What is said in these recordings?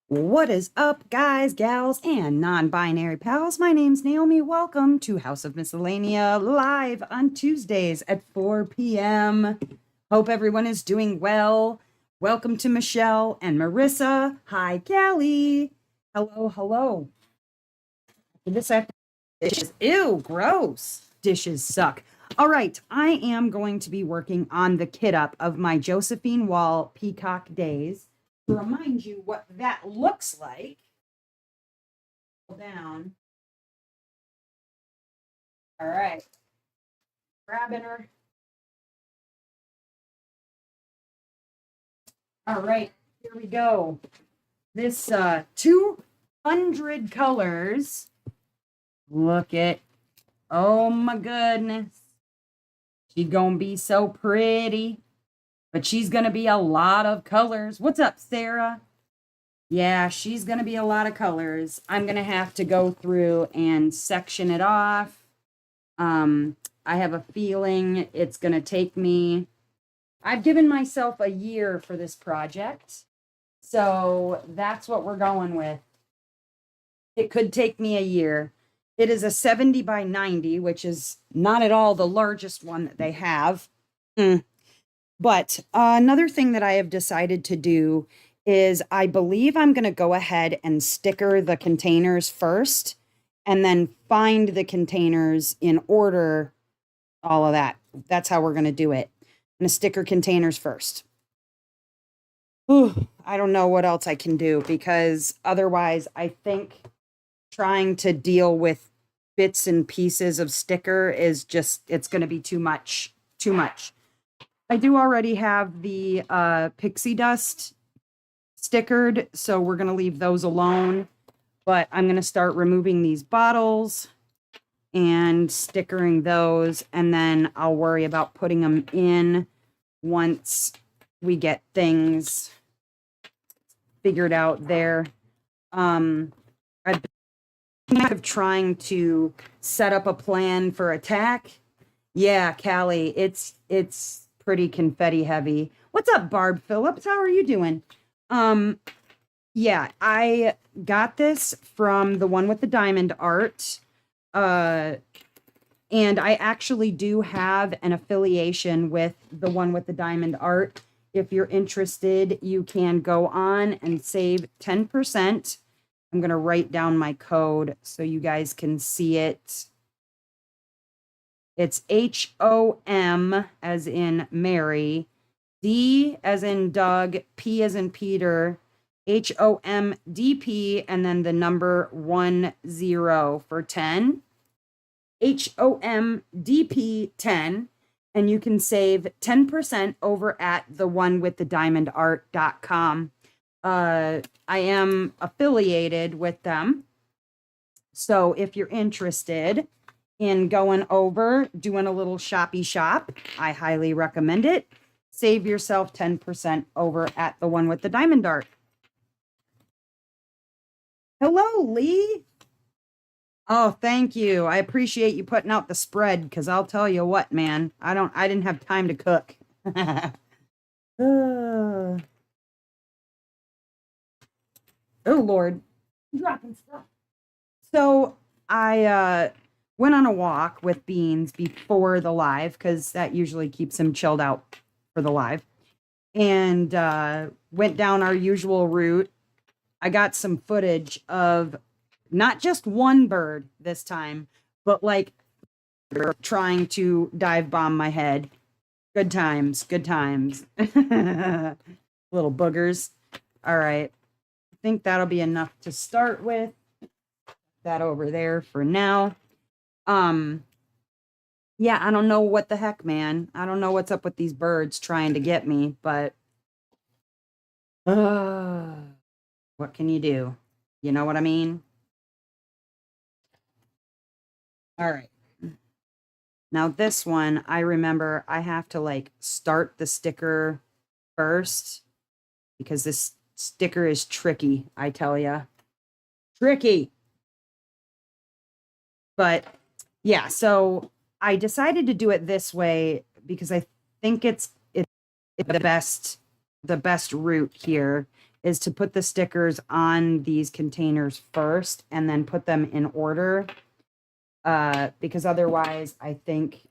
What is up, guys, gals, and non-binary pals? My name's Naomi. Welcome to House of Miscellanea live on Tuesdays at 4 p.m. Hope everyone is doing well. Welcome to Michelle and Marissa. Hi, Callie. Hello, hello. This after dishes. Ew, gross. Dishes suck. All right, I am going to be working on the kit up of my Josephine wall Peacock Daze. To remind you what that looks like, down. All right, grabbing her. All right, here we go. This 200 colors. Look at, oh my goodness. She's gonna be so pretty, but she's gonna be a lot of colors. What's up, Sarah? Yeah, she's going to be a lot of colors. I'm going to have to go through and section it off. I have a feeling it's going to take me, I've given myself a year for this project. So that's what we're going with. It could take me a year. It is a 70 by 90, which is not at all the largest one that they have. But another thing that I have decided to do is I believe I'm going to go ahead and sticker the containers first and then find the containers in order, all of that. That's how we're going to do it. I'm going to sticker containers first. Ooh, I don't know what else I can do because otherwise I think trying to deal with bits and pieces of sticker is just, it's going to be too much. I do already have the pixie dust stickered, so we're going to leave those alone, but I'm going to start removing these bottles and stickering those, and then I'll worry about putting them in once we get things figured out there. I've been kind of trying to set up a plan for attack. Yeah, Callie, it's pretty confetti heavy. What's up, Barb Phillips? How are you doing? Yeah, I got this from the one with the diamond art. And I actually do have an affiliation with the one with the diamond art. If you're interested, you can go on and save 10%. I'm going to write down my code so you guys can see it. It's HOM as in Mary, D as in Doug, P as in Peter, HOMDP, and then the number 10 for 10. HOMDP 10, and you can save 10% over at the one with the diamondart.com. I am affiliated with them. So if you're interested in going over, doing a little shoppy shop, I highly recommend it. Save yourself 10% over at the one with the diamond art. Hello, Lee. Oh, thank you. I appreciate you putting out the spread because I'll tell you what, man, I didn't have time to cook. Oh, Lord. I'm dropping stuff. So I went on a walk with Beans before the live because that usually keeps him chilled out for the live, and went down our usual route. I got some footage of not just one bird this time, but like trying to dive bomb my head. Good times, good times. Little boogers. All right. I think that'll be enough to start with. That over there for now. Yeah, I don't know what the heck, man. I don't know what's up with these birds trying to get me, but what can you do? You know what I mean? All right. Now this one, I remember I have to like start the sticker first because this sticker is tricky, I tell ya. Tricky. But yeah, so I decided to do it this way because I think it's the best route here is to put the stickers on these containers first and then put them in order. Because otherwise I think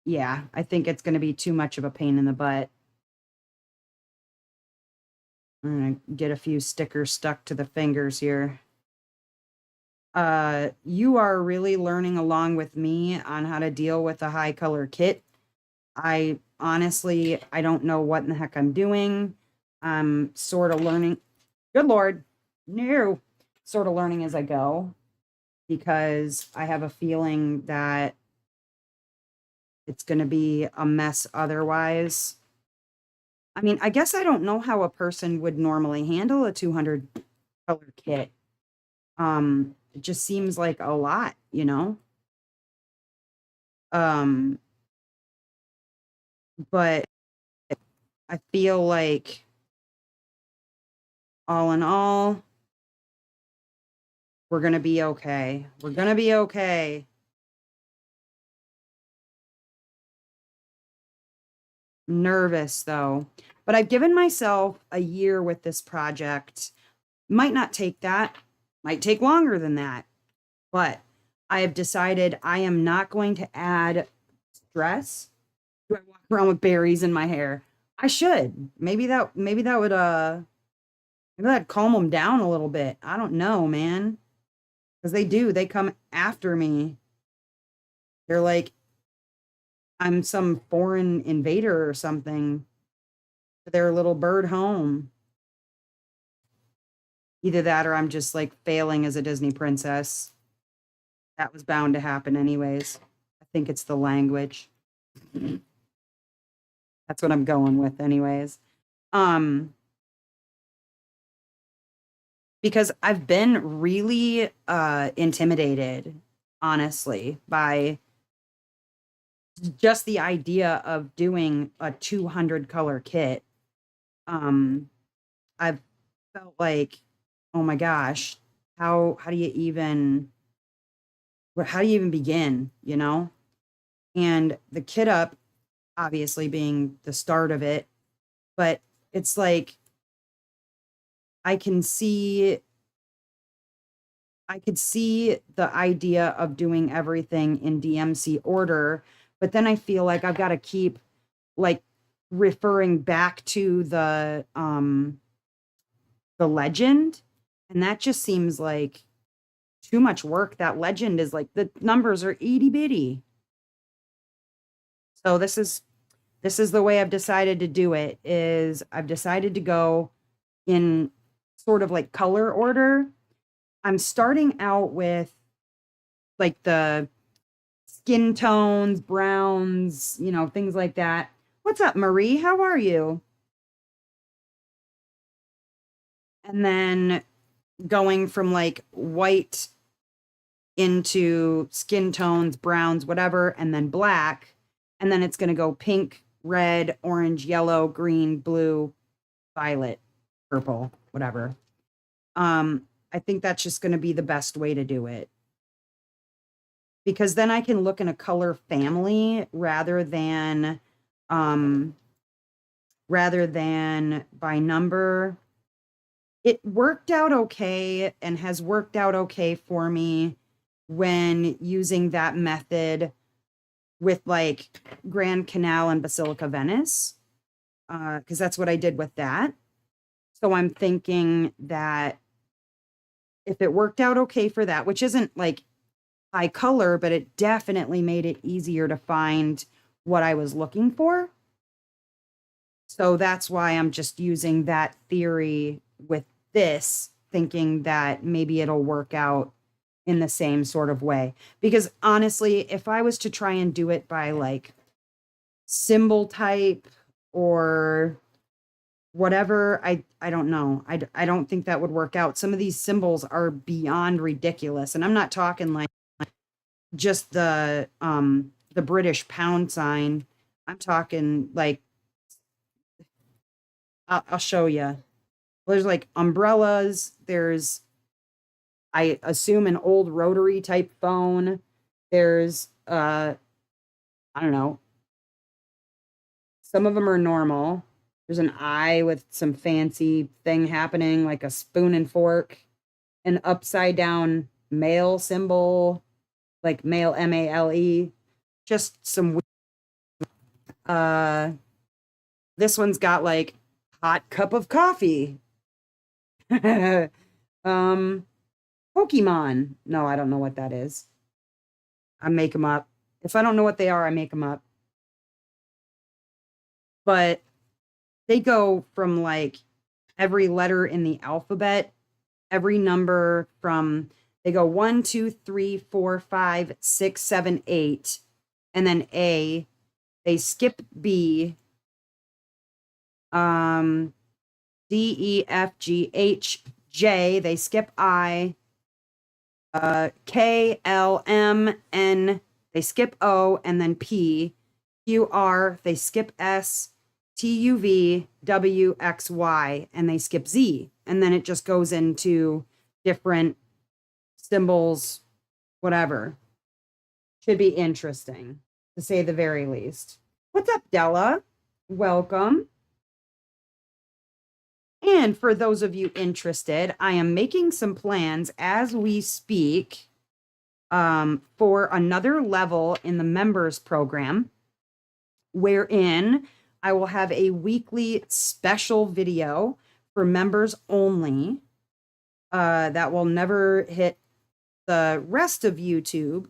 it's going to be too much of a pain in the butt. I'm going to get a few stickers stuck to the fingers here. You are really learning along with me on how to deal with a high color kit. I honestly, I don't know what in the heck I'm doing. I'm sort of learning. Good Lord. No. Sort of learning as I go, because I have a feeling that it's going to be a mess otherwise. I mean, I guess I don't know how a person would normally handle a 200 color kit. It just seems like a lot, you know? Um, but I feel like all in all, we're going to be okay. We're going to be okay. Nervous though, but I've given myself a year with this project. Might not take that, might take longer than that, but I have decided I am not going to add stress. Do I walk around with berries in my hair? I should. Maybe that would maybe that'd calm them down a little bit. I don't know, man. Because they come after me. They're like I'm some foreign invader or something to their little bird home. Either that or I'm just like failing as a Disney princess. That was bound to happen anyways. I think it's the language. That's what I'm going with anyways. Um because I've been really intimidated, honestly, by just the idea of doing a 200 color kit. Um I've felt like, oh my gosh, how do you even begin, you know? And the kit up obviously being the start of it, but it's like I can see I could see the idea of doing everything in DMC order, but then I feel like I've got to keep like referring back to the legend, and that just seems like too much work. That legend is like the numbers are itty bitty. So this is the way I've decided to do it. Is I've decided to go in sort of like color order. I'm starting out with like the skin tones, browns, things like that. What's up, Marie? How are you? And then going from like white into skin tones, browns, whatever, and then black. And then it's going to go pink, red, orange, yellow, green, blue, violet, purple, whatever. I think that's just going to be the best way to do it, because then I can look in a color family um rather than by number. It worked out okay and has worked out okay for me when using that method with like Grand Canal and Basilica Venice, because that's what I did with that. So I'm thinking that if it worked out okay for that, which isn't like high color, but it definitely made it easier to find what I was looking for. So that's why I'm just using that theory with this, thinking that maybe it'll work out in the same sort of way. Because honestly, if I was to try and do it by like symbol type or whatever, I don't know. I don't think that would work out. Some of these symbols are beyond ridiculous, and I'm not talking like just the British pound sign. I'm talking like I'll show you. There's like umbrellas. There's, I assume, an old rotary type phone. There's I don't know. Some of them are normal. There's an eye with some fancy thing happening, like a spoon and fork, an upside down male symbol, like male MALE. Just some uh this one's got like hot cup of coffee. um Pokemon. No, I don't know what that is. I make them up. If I don't know what they are, I make them up. But they go from like every letter in the alphabet, every number from they go 1, 2, 3, 4, 5, 6, 7, 8, and then A. They skip B, D, E, F, G, H, J. They skip I, K, L, M, N. They skip O, and then P, Q, R. They skip S, T, U, V, W, X, Y, and they skip Z. And then it just goes into different symbols, whatever. Should be interesting, to say the very least. What's up, Della? Welcome. And for those of you interested, I am making some plans as we speak for another level in the members program, wherein I will have a weekly special video for members only that will never hit the rest of YouTube.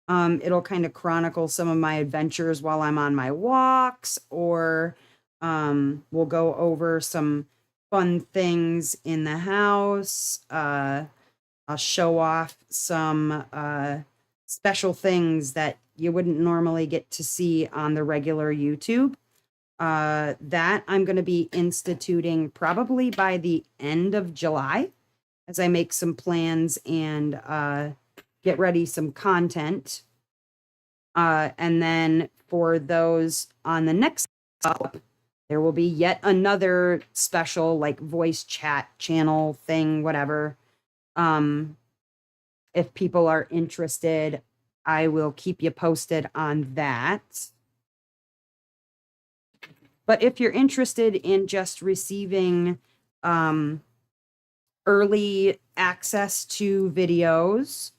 It'll kind of chronicle some of my adventures while I'm on my walks, or we'll go over some fun things in the house. I'll show off some special things that you wouldn't normally get to see on the regular YouTube. That I'm going to be instituting probably by the end of July as I make some plans and get ready some content. And then for those on the next up, there will be yet another special like voice chat channel thing, whatever. If people are interested, I will keep you posted on that. But if you're interested in just receiving early access to videos,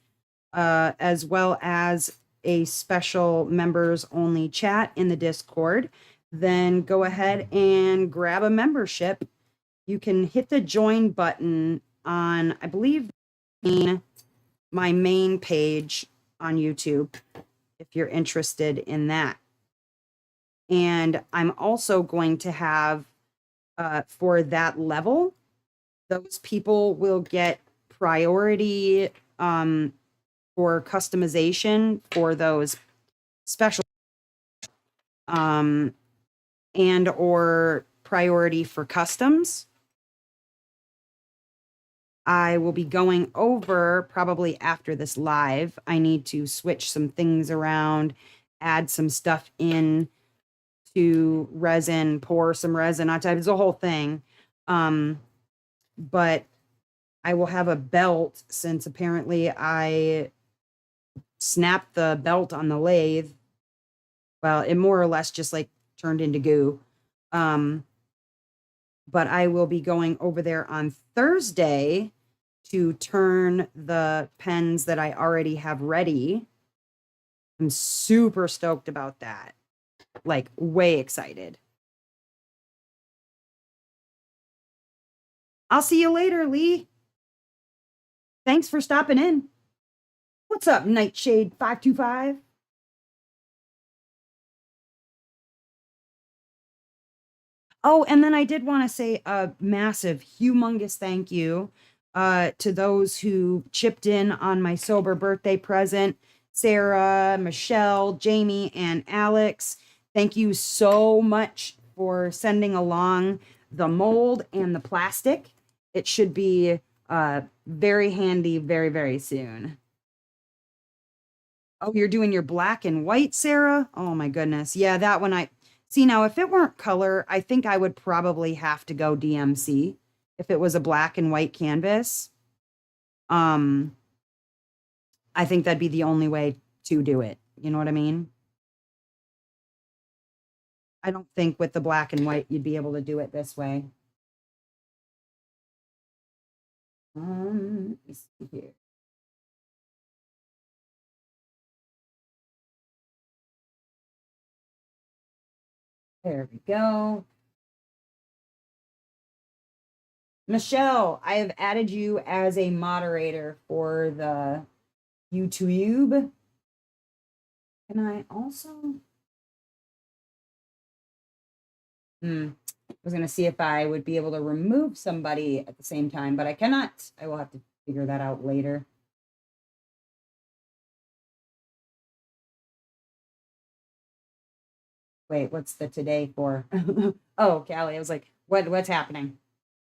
as well as a special members only chat in the Discord, then go ahead and grab a membership. You can hit the join button on, I believe, my main page on YouTube if you're interested in that. And I'm also going to have, for that level, those people will get priority for customization for those special and or priority for customs. I will be going over probably after this live. I need to switch some things around, add some stuff in to resin, pour some resin on top. It's a whole thing. But I will have a belt since apparently I snapped the belt on the lathe. Well, it more or less just like turned into goo. But I will be going over there on Thursday to turn the pens that I already have ready. I'm super stoked about that. Like, way excited. I'll see you later, Lee. Thanks for stopping in. What's up, Nightshade 525? Oh, and then I did want to say a massive, humongous thank you to those who chipped in on my sober birthday present. Sarah, Michelle, Jamie, and Alex. Thank you so much for sending along the mold and the plastic. It should be very handy very, very soon. Oh, you're doing your black and white, Sarah? Oh my goodness. Yeah, that one I see now. If it weren't color, I think I would probably have to go DMC if it was a black and white canvas. I think that'd be the only way to do it. You know what I mean? I don't think with the black and white you'd be able to do it this way. Let me see here. There we go. Michelle, I have added you as a moderator for the YouTube. Can I also? I was going to see if I would be able to remove somebody at the same time, but I cannot. I will have to figure that out later. Wait, what's the today for? Oh, Callie, I was like, what's happening?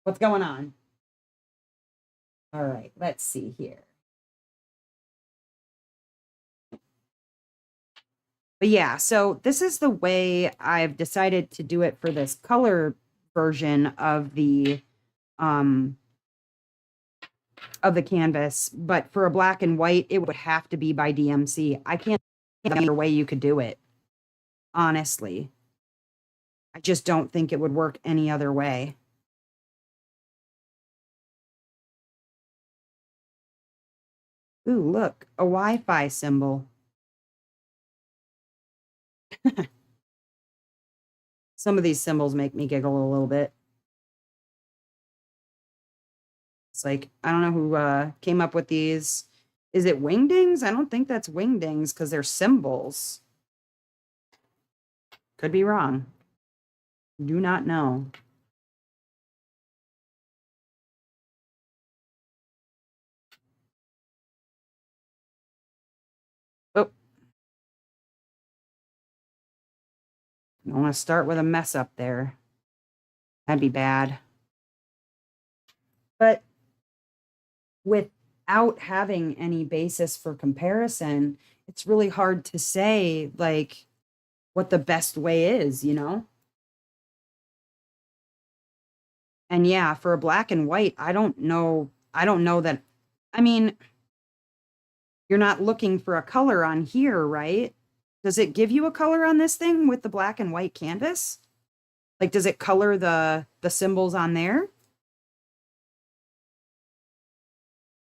What's going on? All right, let's see here. But yeah, so this is the way I've decided to do it for this color version of the canvas. But for a black and white, it would have to be by DMC. I can't think of any other way you could do it. Honestly, I just don't think it would work any other way. Ooh, look, a Wi-Fi symbol. Some of these symbols make me giggle a little bit. It's like, I don't know who came up with these. Is it wingdings? I don't think that's wingdings because they're symbols. Could be wrong. Do not know. Oh. I want to start with a mess up there. That'd be bad. But without having any basis for comparison, it's really hard to say, like, what the best way is, you know? And yeah, for a black and white, I don't know that. I mean, you're not looking for a color on here, right? Does it give you a color on this thing with the black and white canvas? Like, does it color the symbols on there?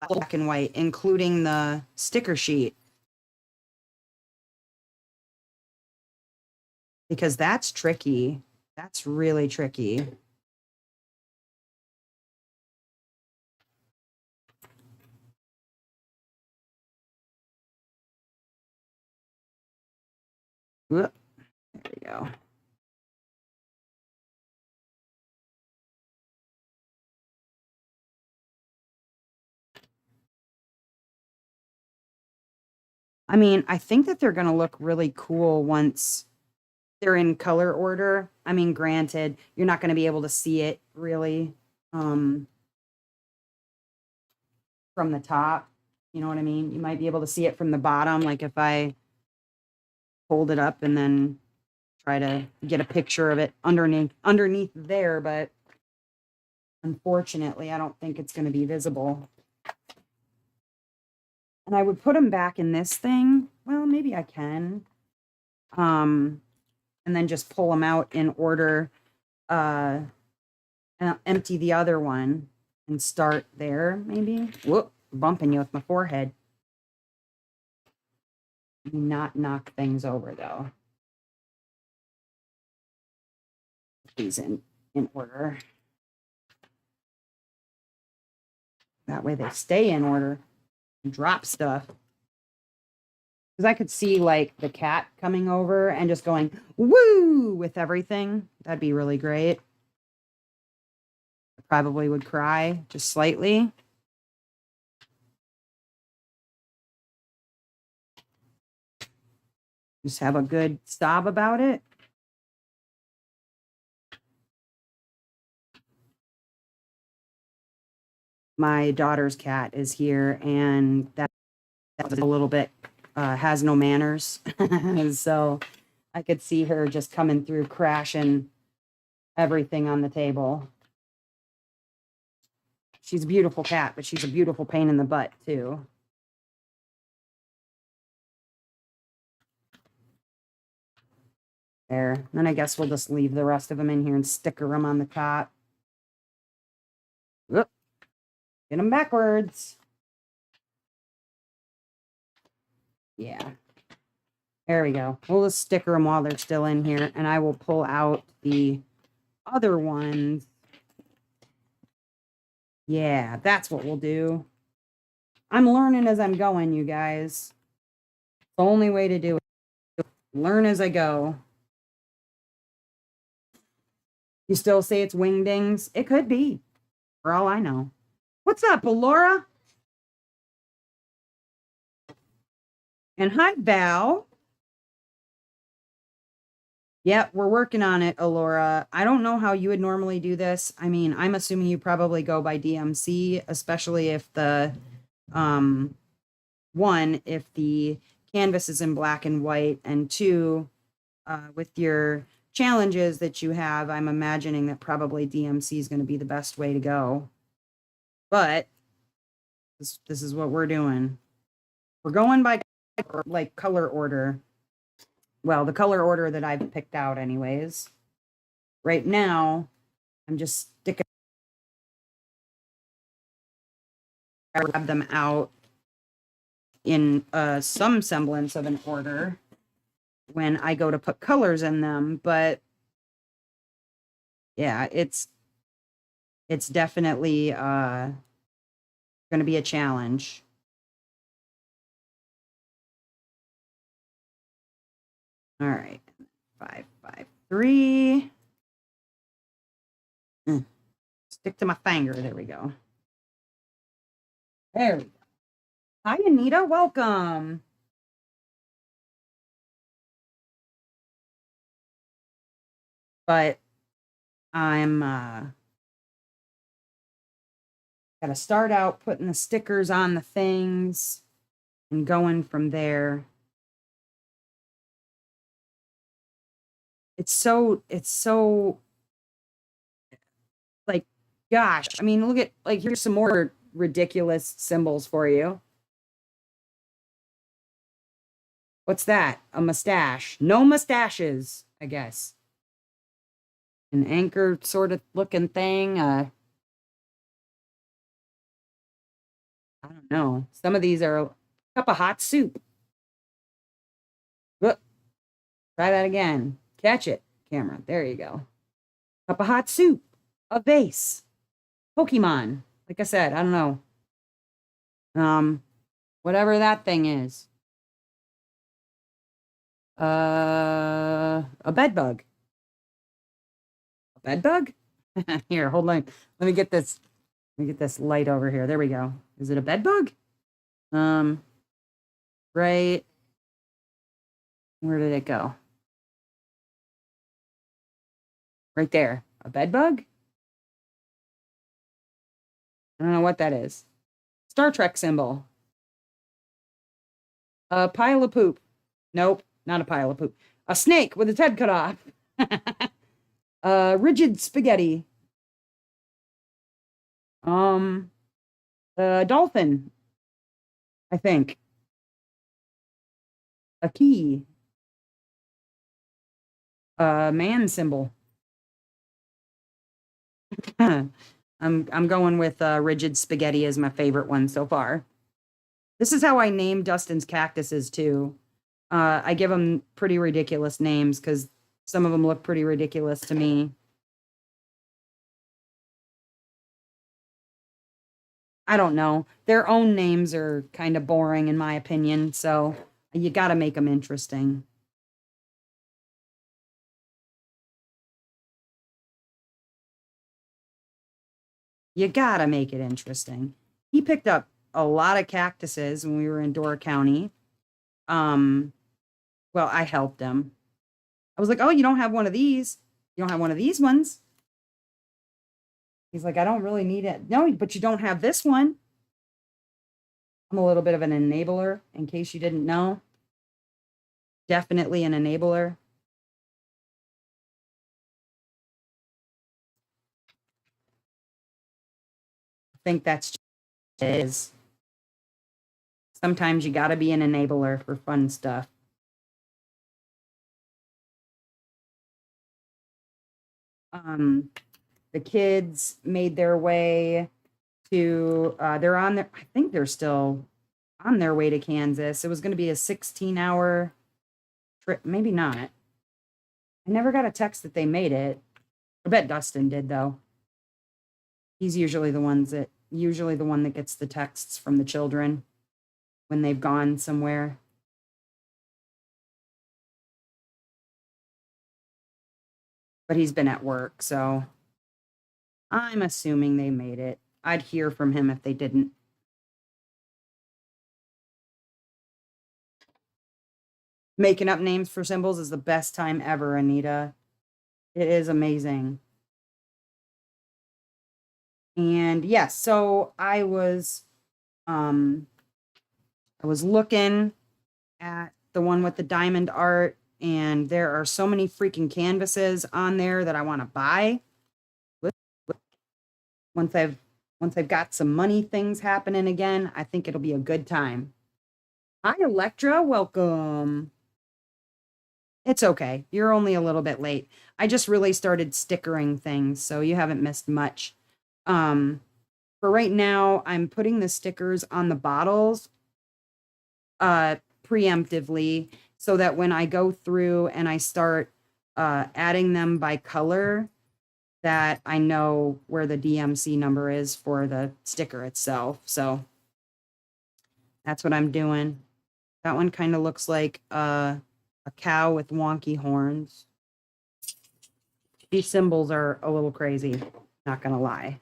Black and white, including the sticker sheet. Because that's tricky. That's really tricky. Whoop. There we go. I mean, I think that they're going to look really cool once they're in color order. I mean, granted, you're not going to be able to see it really from the top. You know what I mean? You might be able to see it from the bottom, like if I hold it up and then try to get a picture of it underneath there, but unfortunately, I don't think it's going to be visible. And I would put them back in this thing. Well, maybe I can. And then just pull them out in order, and empty the other one and start there, maybe. Whoop, bumping you with my forehead. Not knock things over, though. These in order. That way they stay in order and drop stuff. Because I could see, like, the cat coming over and just going, woo, with everything. That'd be really great. I probably would cry just slightly. Just have a good sob about it. My daughter's cat is here, and that's a little bit has no manners. So I could see her just coming through, crashing everything on the table. She's a beautiful cat, but she's a beautiful pain in the butt, too. there. Then I guess we'll just leave the rest of them in here and sticker them on the top. Whoop. Get them backwards. Yeah. There we go. We'll just sticker them while they're still in here, and I will pull out the other ones. Yeah, that's what we'll do. I'm learning as I'm going, you guys. The only way to do it. Learn as I go. You still say it's wingdings? It could be, for all I know. What's up, Alora? And hi, Val. Yeah, we're working on it, Alora. I don't know how you would normally do this. I mean, I'm assuming you probably go by DMC, especially if the one, if the canvas is in black and white, and two, with your challenges that you have, I'm imagining that probably DMC is going to be the best way to go. But this is what we're doing. We're going by like color order. Well, the color order that I've picked out anyways. Right now, I'm just sticking grab them out in some semblance of an order when I go to put colors in them, but yeah, it's definitely going to be a challenge. All right, 5, 5, 3. Stick to my finger. There we go. There we go. Hi, Anita. Welcome. But I'm got to start out putting the stickers on the things and going from there. It's so like, gosh, I mean, look at, like, here's some more ridiculous symbols for you. What's that? A mustache. No mustaches, I guess. An anchor sort of looking thing. I don't know. Some of these are a cup of hot soup. Look, try that again. Catch it, camera. There you go. Cup of hot soup. A vase. Pokemon. Like I said, I don't know. Whatever that thing is. A bed bug. A bed bug? Here, hold on. Let me get this. Let me get this light over here. There we go. Is it a bed bug? Right. Where did it go? Right there. A bed bug? I don't know what that is. Star Trek symbol. A pile of poop. Nope, not a pile of poop. A snake with its head cut off. Rigid spaghetti. A dolphin. I think. A key. A man symbol. I'm going with rigid spaghetti as my favorite one so far. This is how I name Dustin's cactuses too. I give them pretty ridiculous names because some of them look pretty ridiculous to me. I don't know. Their own names are kind of boring in my opinion, so you got to make them interesting. You got to make it interesting. He picked up a lot of cactuses when we were in Dora County. Well, I helped him. I was like, "Oh, you don't have one of these? You don't have one of these ones?" He's like, "I don't really need it." No, but you don't have this one. I'm a little bit of an enabler, in case you didn't know. Definitely an enabler. I think that's it is. Sometimes you got to be an enabler for fun stuff. The kids made their way to, they're on their, I think they're still on their way to Kansas. It was going to be a 16-hour trip. Maybe not. I never got a text that they made it. I bet Dustin did, though. He's usually the one that gets the texts from the children when they've gone somewhere. But he's been at work, so I'm assuming they made it. I'd hear from him if they didn't. Making up names for symbols is the best time ever, Anita. It is amazing. And yes, so I was looking at the one with the diamond art, and there are so many freaking canvases on there that I want to buy. Once I've got some money things happening again, I think it'll be a good time. Hi, Electra, welcome. It's okay. You're only a little bit late. I just really started stickering things, so you haven't missed much. For right now, I'm putting the stickers on the bottles preemptively so that when I go through and I start adding them by color, that I know where the DMC number is for the sticker itself. So that's what I'm doing. That one kind of looks like a cow with wonky horns. These symbols are a little crazy, not gonna lie.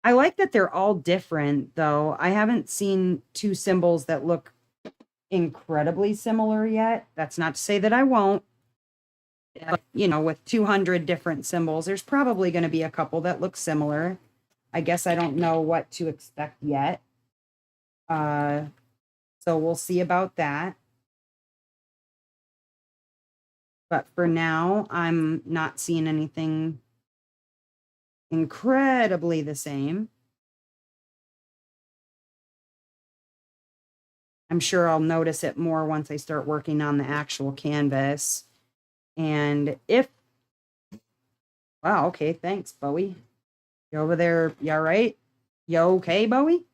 I like that they're all different, though. I haven't seen two symbols that look incredibly similar yet. That's not to say that I won't. But, you know, with 200 different symbols, there's probably going to be a couple that look similar. I guess I don't know what to expect yet. So we'll see about that. But for now, I'm not seeing anything incredibly the same. I'm sure I'll notice it more once I start working on the actual canvas. And if, wow, okay, thanks, Bowie. You over there, you all right? You okay, Bowie?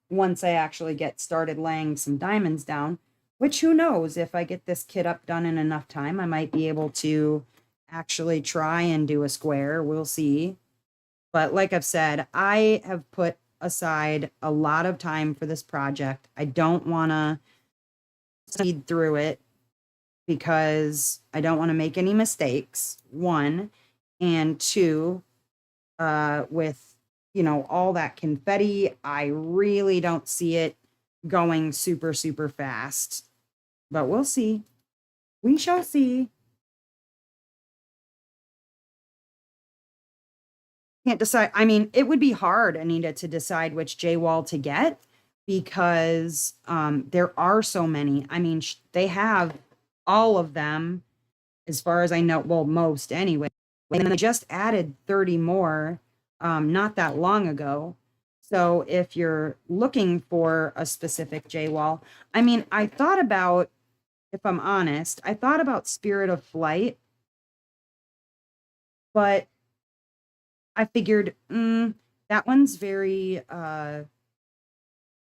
Once I actually get started laying some diamonds down, which who knows, if I get this kit up done in enough time, I might be able to actually try and do a square. We'll see. But like I've said, I have put aside a lot of time for this project. I don't want to speed through it because I don't want to make any mistakes, one. And two, with, you know, all that confetti, I really don't see it going super, super fast. But we'll see. We shall see. Can't decide. I mean, it would be hard, Anita, to decide which J-wall to get because there are so many. I mean, they have all of them as far as I know. Well, most anyway. And they just added 30 more not that long ago. So if you're looking for a specific J-wall, I mean, I thought about, if I'm honest, I thought about Spirit of Flight, but I figured that one's very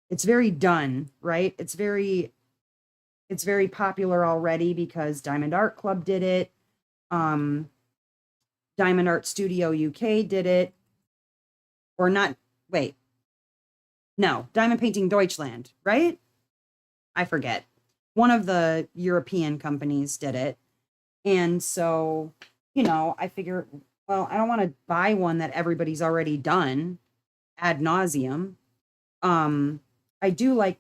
it's very done, right? It's very popular already because Diamond Art Club did it. Diamond Art Studio UK did it. Or not, wait. No, Diamond Painting Deutschland, right? I forget. One of the European companies did it. And so, you know, I figure, well, I don't want to buy one that everybody's already done ad nauseum. I do like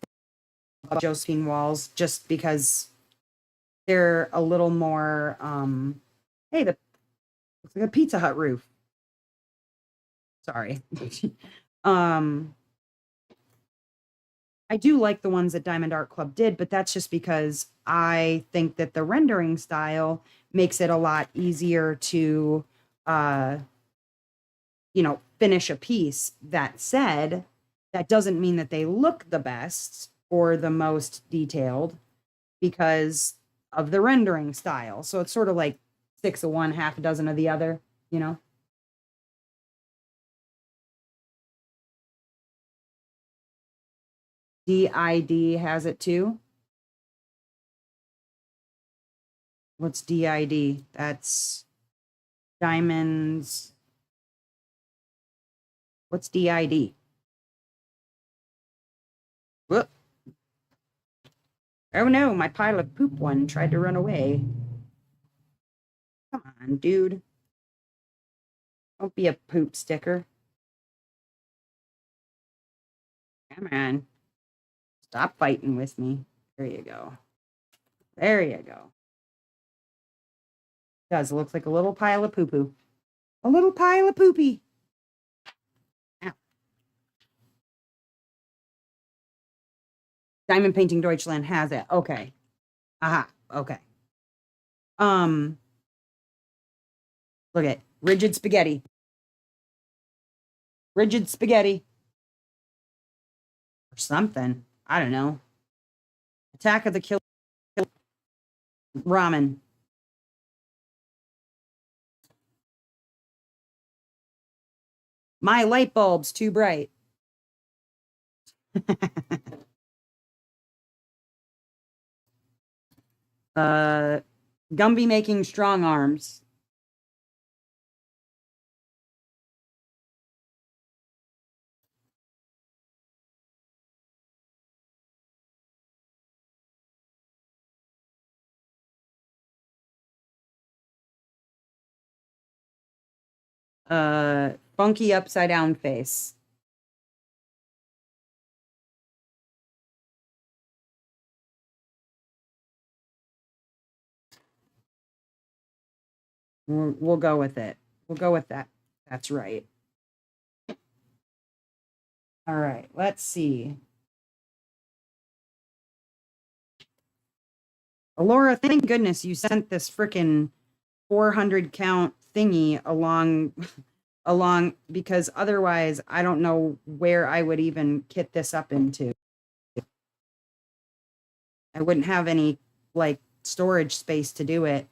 the Josephine walls just because they're a little more, hey, the looks like a Pizza Hut roof. Sorry. I do like the ones that Diamond Art Club did, but that's just because I think that the rendering style makes it a lot easier to, you know, finish a piece. That said, That doesn't mean that they look the best or the most detailed because of the rendering style. So it's sort of like 6 of one, half a dozen of the other, you know? DID has it too. What's DID? That's diamonds. What's DID? Whoop. Oh no, my pile of poop one tried to run away. Come on, dude. Don't be a poop sticker. Come on. Stop fighting with me. There you go. There you go. Does look like a little pile of poo poo. A little pile of poopy. Ow. Diamond Painting Deutschland has it. Okay. Aha. Okay. Look at rigid spaghetti. Rigid spaghetti. Or something. I don't know. Attack of the Kill Ramen. My light bulb's too bright. Gumby making strong arms. Funky upside down face. We'll go with it. We'll go with that. That's right. All right, let's see. Laura, thank goodness you sent this freaking 400 count thingy along because otherwise I don't know where I would even kit this up into. I wouldn't have any like storage space to do it.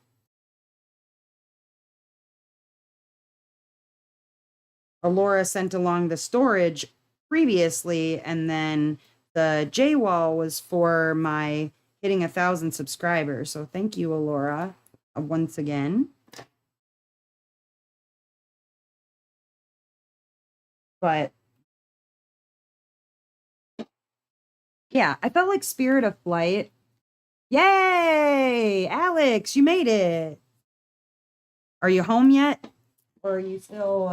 Alora sent along the storage previously, and then the J-wall was for my hitting 1,000 subscribers. So thank you, Alora, once again. But yeah, I felt like Spirit of Flight. Yay! Alex, you made it. Are you home yet? Or are you still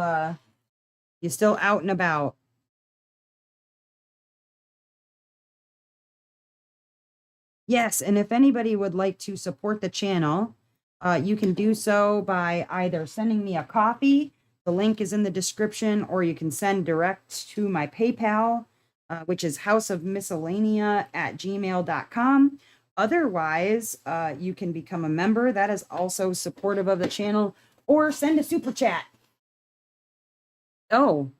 out and about? Yes, and if anybody would like to support the channel, you can do so by either sending me a coffee. The link is in the description, or you can send direct to my PayPal, which is houseofmiscellanea@gmail.com. Otherwise, you can become a member. That is also supportive of the channel, or send a super chat. Oh,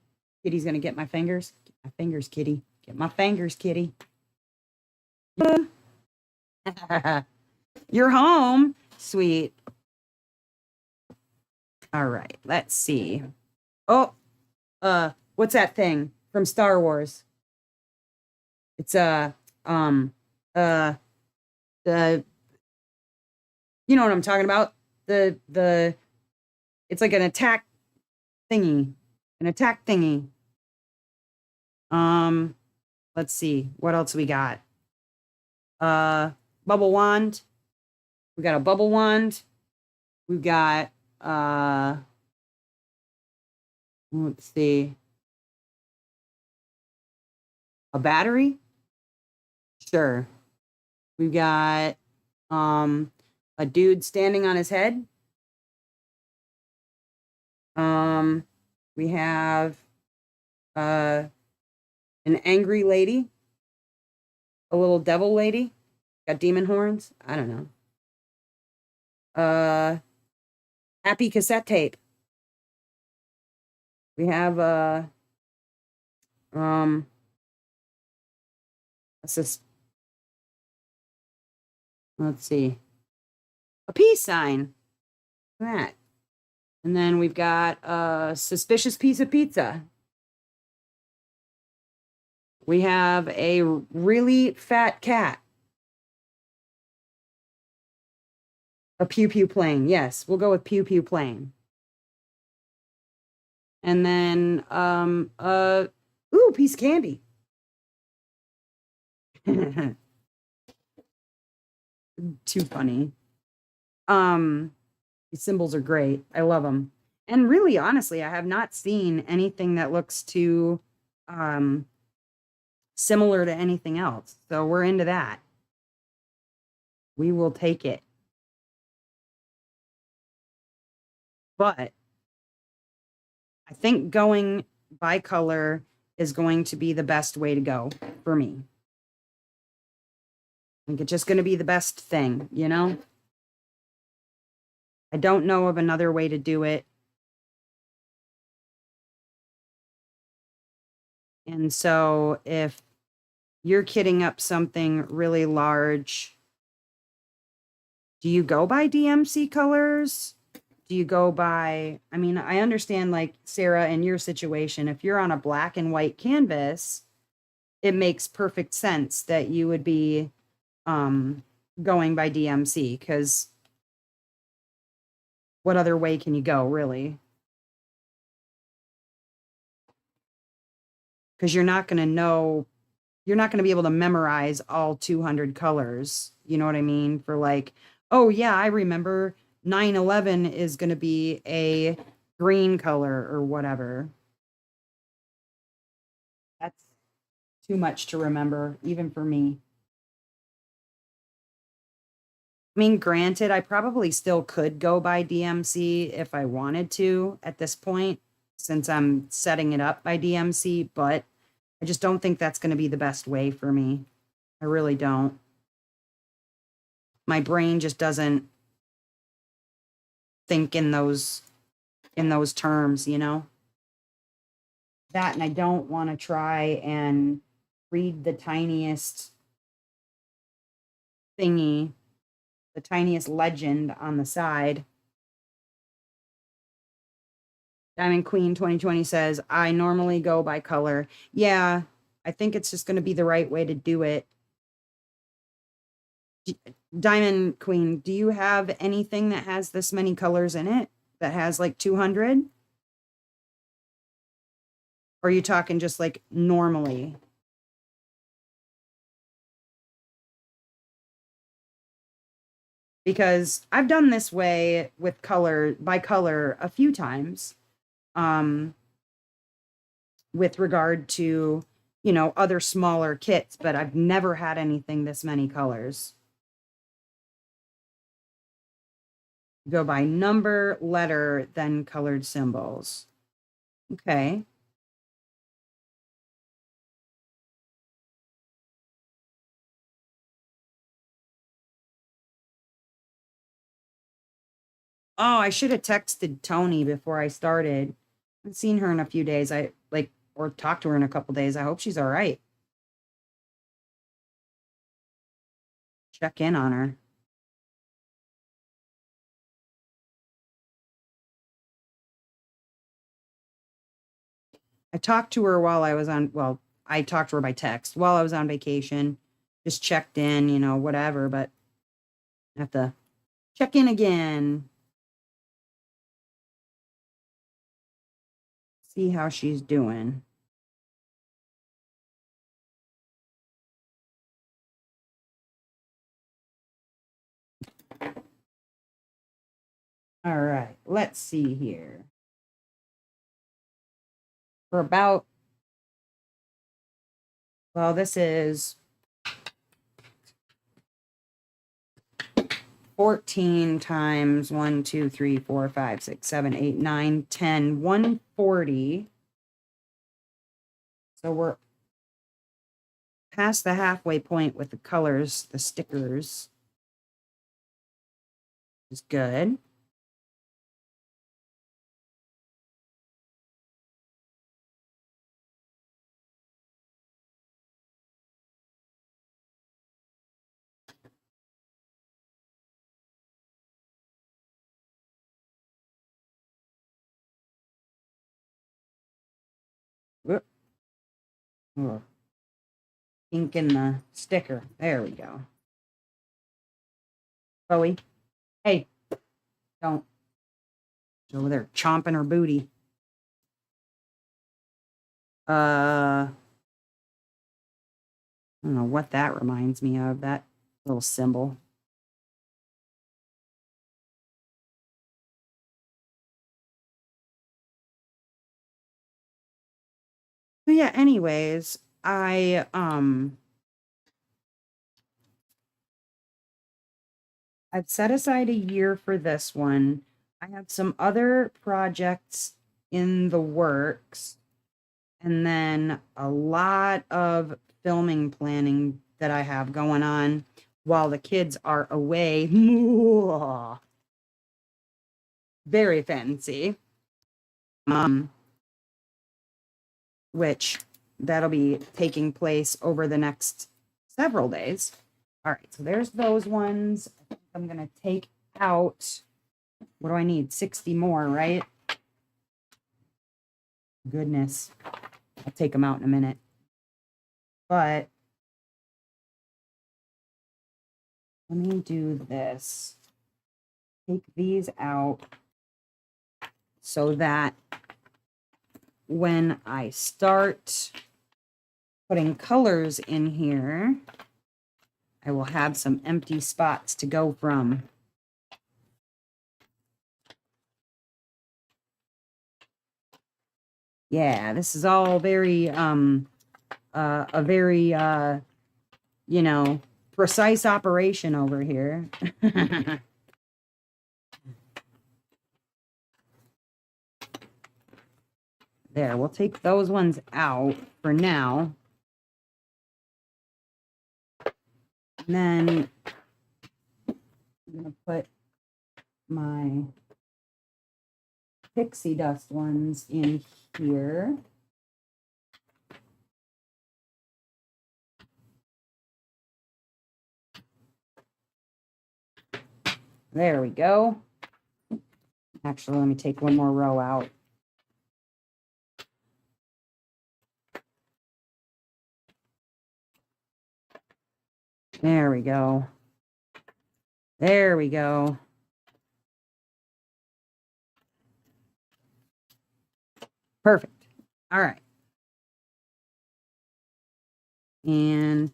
Kitty's going to get my fingers. Get my fingers, Kitty. Get my fingers, Kitty. You're home. Sweet. All right, let's see. Oh, what's that thing from Star Wars? It's the you know what I'm talking about? The it's like an attack thingy. An attack thingy. Let's see. What else we got? Bubble wand. We got a bubble wand. We've got let's see. A battery? Sure. We've got a dude standing on his head. We have an angry lady. A little devil lady. Got demon horns. I don't know. Happy cassette tape. We have This is, let's see, a peace sign. Look at that. And then we've got a suspicious piece of pizza. We have a really fat cat. A pew pew plane. Yes, we'll go with pew pew plane. And then ooh, piece of candy. Too funny. These symbols are great. I love them. And really, honestly, I have not seen anything that looks too similar to anything else. So we're into that. We will take it. But I think going by color is going to be the best way to go for me. I think it's just going to be the best thing, you know? I don't know of another way to do it. And so if you're kitting up something really large, do you go by DMC colors? Do you go by, I mean, I understand like Sarah, in your situation, if you're on a black and white canvas, it makes perfect sense that you would be going by DMC, because what other way can you go, really? Because you're not going to know, you're not going to be able to memorize all 200 colors. You know what I mean? For like, oh yeah, I remember 9/11 is going to be a green color or whatever. That's too much to remember, even for me. I mean, granted, I probably still could go by DMC if I wanted to at this point, since I'm setting it up by DMC, but I just don't think that's going to be the best way for me. I really don't. My brain just doesn't think in those terms, you know? That, and I don't want to try and read the tiniest thingy, the tiniest legend on the side. Diamond Queen 2020 says, I normally go by color. Yeah, I think it's just going to be the right way to do it. Diamond Queen, do you have anything that has this many colors in it? That has like 200? Or are you talking just like normally? Because I've done this way with color by color a few times. With regard to, you know, other smaller kits, but I've never had anything this many colors. Go by number, letter, then colored symbols. Okay. Oh, I should have texted Tony before I started. I haven't seen her in a few days. I like, or talked to her in a couple days. I hope she's all right. Check in on her. I talked to her while I was on, well, I talked to her by text while I was on vacation. Just checked in, you know, whatever, but I have to check in again. See how she's doing. All right, let's see here. For about, well, this is 14 times 1, 2, 3, 4, 5, 6, 7, 8, 9, 10, 140. So we're past the halfway point with the colors, the stickers. Is good. Whoop. Oh, ink in the sticker. There we go. Bowie. Hey, don't. She's over there chomping her booty. I don't know what that reminds me of, that little symbol. But yeah, anyways, I've set aside a year for this one. I have some other projects in the works, and then a lot of filming planning that I have going on while the kids are away. Very fancy. Which that'll be taking place over the next several days. All right, so there's those ones. I think I'm gonna take out, what do I need? 60 more, right? Goodness. I'll take them out in a minute. But let me do this. Take these out so that when I start putting colors in here, I will have some empty spots to go from. Yeah, this is all very, a very, you know, precise operation over here. There, we'll take those ones out for now. And then I'm going to put my pixie dust ones in here. There we go. Actually, let me take one more row out. There we go. There we go. Perfect. All right. And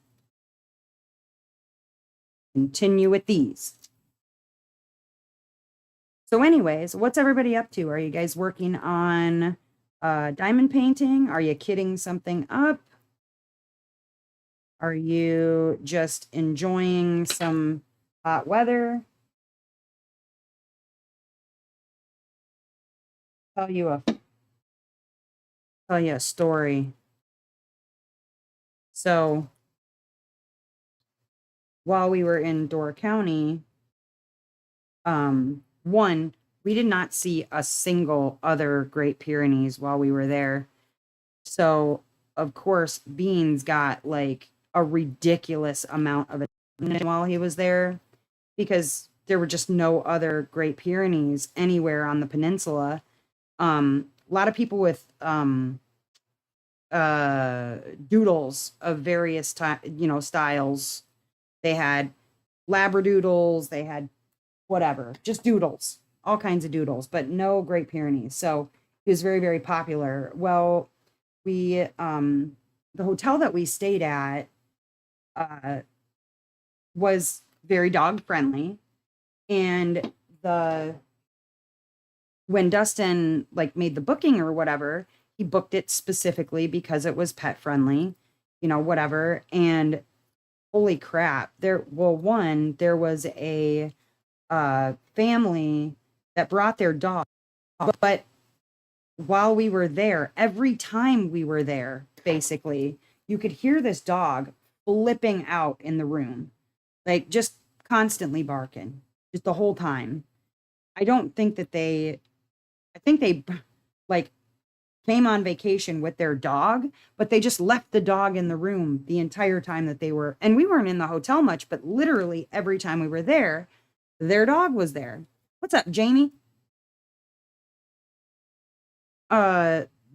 continue with these. So anyways, what's everybody up to? Are you guys working on diamond painting? Are you kidding something up? Are you just enjoying some hot weather? Tell you a story. So while we were in Door County, one, we did not see a single other Great Pyrenees while we were there. So of course, Beans got like a ridiculous amount of attention while he was there, because there were just no other Great Pyrenees anywhere on the peninsula. A lot of people with doodles of various styles. They had labradoodles, they had whatever, just doodles, all kinds of doodles, but no Great Pyrenees. So he was very, very popular. Well, we the hotel that we stayed at was very dog friendly, and when Dustin like made the booking or whatever, he booked it specifically because it was pet friendly, whatever. And holy crap, there was a family that brought their dog, but while we were there, every time we were there, basically, you could hear this dog flipping out in the room, like just constantly barking, just the whole time. I think they like came on vacation with their dog, but they just left the dog in the room the entire time that they were, and we weren't in the hotel much, but literally every time we were there, their dog was there. What's up, Jamie?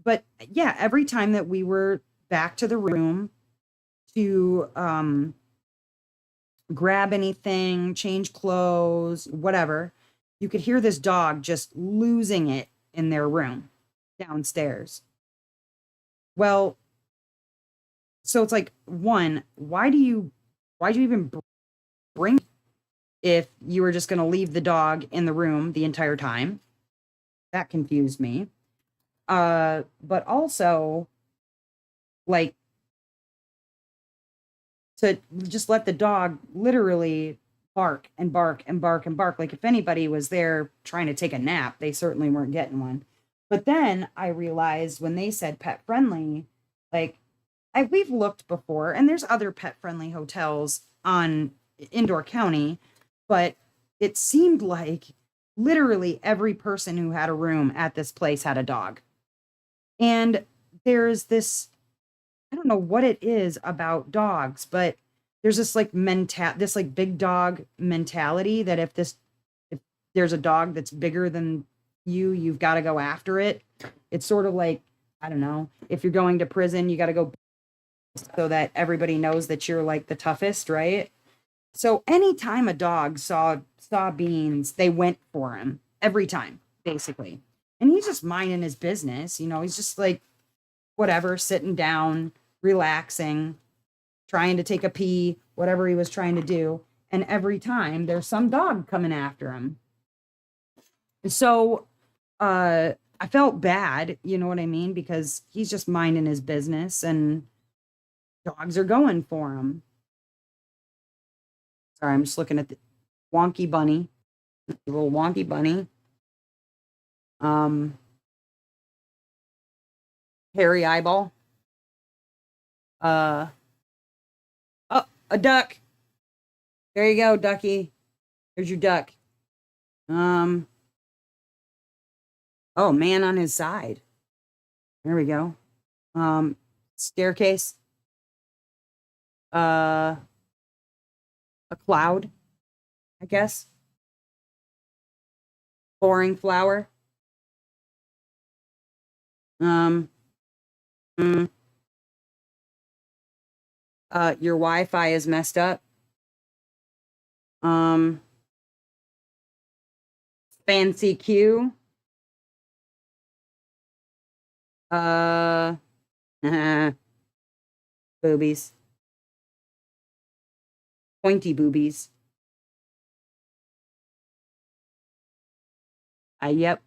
but yeah, every time that we were back to the room to grab anything, change clothes, whatever, you could hear this dog just losing it in their room downstairs. Well, so it's like, one, why'd you even bring if you were just going to leave the dog in the room the entire time? That confused me. But also, like, to just let the dog literally bark and bark and bark and bark. Like, if anybody was there trying to take a nap, they certainly weren't getting one. But then I realized when they said pet friendly, like, we've looked before, and there's other pet friendly hotels on Indoor County, but it seemed like literally every person who had a room at this place had a dog. And there's this, I don't know what it is about dogs, but there's this like this like big dog mentality that if there's a dog that's bigger than you, you've got to go after it. It's sort of like, I don't know, if you're going to prison, you got to go so that everybody knows that you're like the toughest, right? So anytime a dog saw Beans, they went for him every time, basically. And he's just minding his business, he's just like whatever, sitting down, relaxing, trying to take a pee, whatever he was trying to do. And every time there's some dog coming after him. So I felt bad, you know what I mean? Because he's just minding his business and dogs are going for him. Sorry, I'm just looking at the wonky bunny, the little wonky bunny. Um, hairy eyeball. Uh, oh, a duck. There you go, ducky. There's your duck. Um, oh, man on his side. There we go. Staircase. Uh, a cloud, I guess. Boring flower. Um, mm, your Wi-Fi is messed up. Um, fancy Q. Uh, boobies. Pointy boobies. Yep.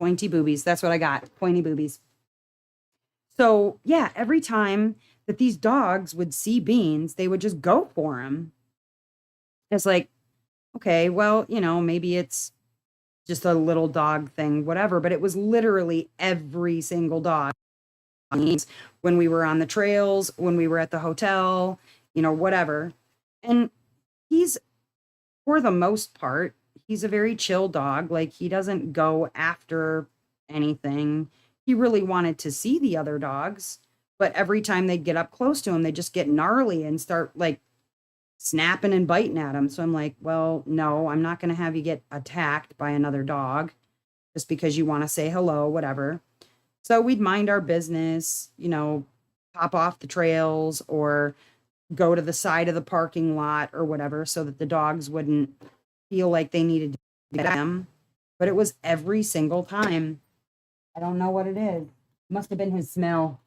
Pointy boobies. That's what I got. Pointy boobies. So, yeah, every time that these dogs would see Beans, they would just go for him. It's like, okay, well, maybe it's just a little dog thing, whatever. But it was literally every single dog when we were on the trails, when we were at the hotel, whatever. And he's, for the most part, he's a very chill dog. Like, he doesn't go after anything. He really wanted to see the other dogs, but every time they'd get up close to him, they just get gnarly and start like snapping and biting at him. So I'm like, well, no, I'm not going to have you get attacked by another dog just because you want to say hello, whatever. So we'd mind our business, pop off the trails or go to the side of the parking lot or whatever so that the dogs wouldn't feel like they needed to get them. But it was every single time. I don't know what it is. Must have been his smell.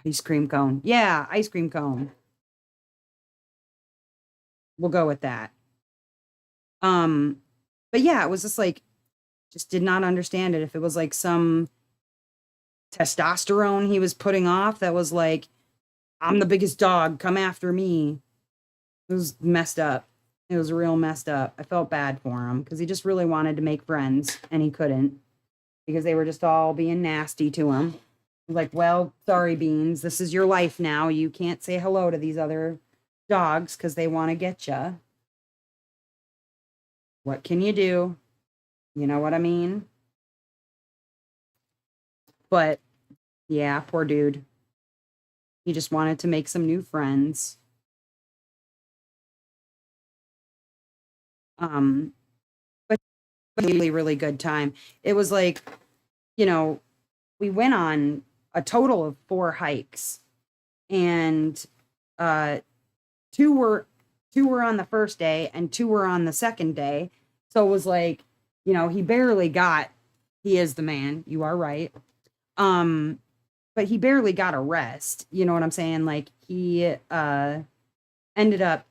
Ice cream cone. Yeah, ice cream cone. We'll go with that. Um, but yeah, it was just like, just did not understand it. If it was like some testosterone he was putting off that was like, I'm the biggest dog, come after me. It was messed up. It was real messed up. I felt bad for him because he just really wanted to make friends and he couldn't because they were just all being nasty to him. Like, well, sorry, Beans, this is your life now. You can't say hello to these other dogs because they want to get you. What can you do? You know what I mean? But yeah, poor dude. He just wanted to make some new friends. But really, really good time. It was like, we went on a total of 4 hikes, and uh, two were two were on the first day and 2 were on the second day. So it was like, he barely got. He is the man. You are right. Um, but he barely got a rest. You know what I'm saying? Like he ended up,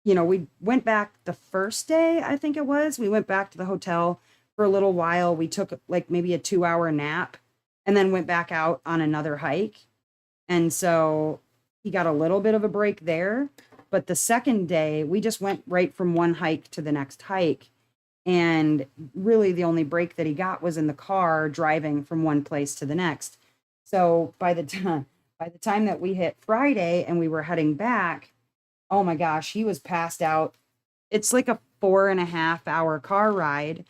we went back the first day, I think it was. We went back to the hotel for a little while. We took like maybe a 2-hour nap and then went back out on another hike. And so he got a little bit of a break there. But the second day, we just went right from one hike to the next hike. And really, the only break that he got was in the car driving from one place to the next. So by the time that we hit Friday and we were heading back, oh my gosh, he was passed out. It's like a 4.5-hour car ride.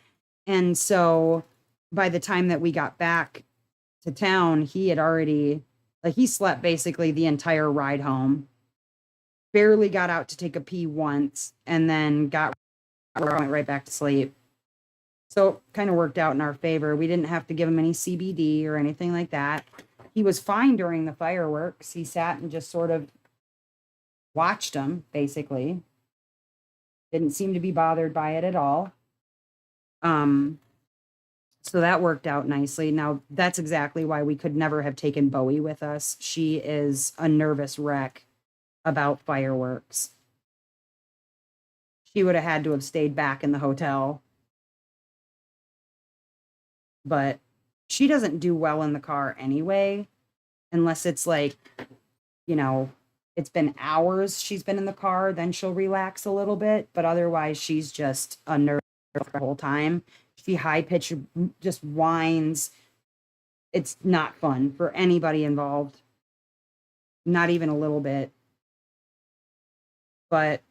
And so by the time that we got back to town, he had already, like, he slept basically the entire ride home, barely got out to take a pee once, and then went right back to sleep. So it kind of worked out in our favor. We didn't have to give him any CBD or anything like that. He was fine during the fireworks. He sat and just sort of watched them, basically. Didn't seem to be bothered by it at all. So that worked out nicely. Now, that's exactly why we could never have taken Bowie with us. She is a nervous wreck about fireworks. She would have had to have stayed back in the hotel. But she doesn't do well in the car anyway, unless it's like, it's been hours she's been in the car, then she'll relax a little bit. But otherwise, she's just a nervous the whole time. She high pitched just whines. It's not fun for anybody involved. Not even a little bit. But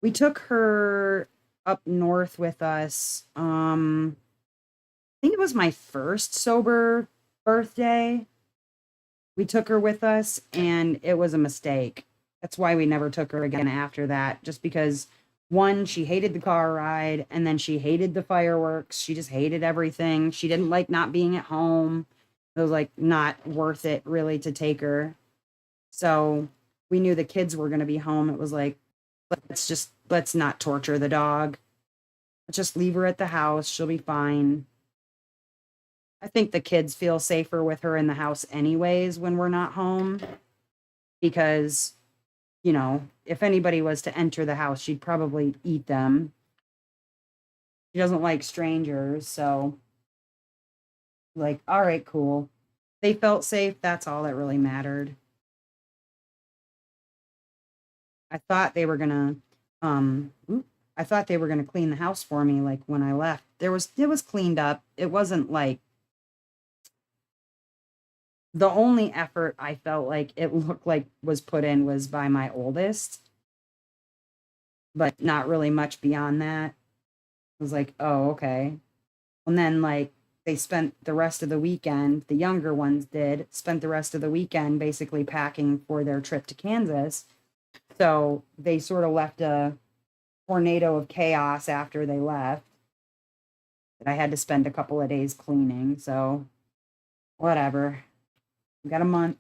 we took her up north with us. I think it was my first sober birthday. We took her with us, and it was a mistake. That's why we never took her again after that, just because, one, she hated the car ride, and then she hated the fireworks. She just hated everything. She didn't like not being at home. It was like not worth it really to take her. So we knew the kids were going to be home. It was like, let's not torture the dog. Let's just leave her at the house. She'll be fine. I think the kids feel safer with her in the house anyways when we're not home, because, if anybody was to enter the house, she'd probably eat them. She doesn't like strangers, so, like, all right, cool. They felt safe. That's all that really mattered. I thought they were gonna, clean the house for me. Like when I left, it was cleaned up. It wasn't like, the only effort I felt like it looked like was put in was by my oldest, but not really much beyond that. I was like, oh, okay. And then, like, they spent the rest of the weekend, the younger ones spent the rest of the weekend basically packing for their trip to Kansas. So they sort of left a tornado of chaos after they left. I had to spend a couple of days cleaning, so whatever. We got a month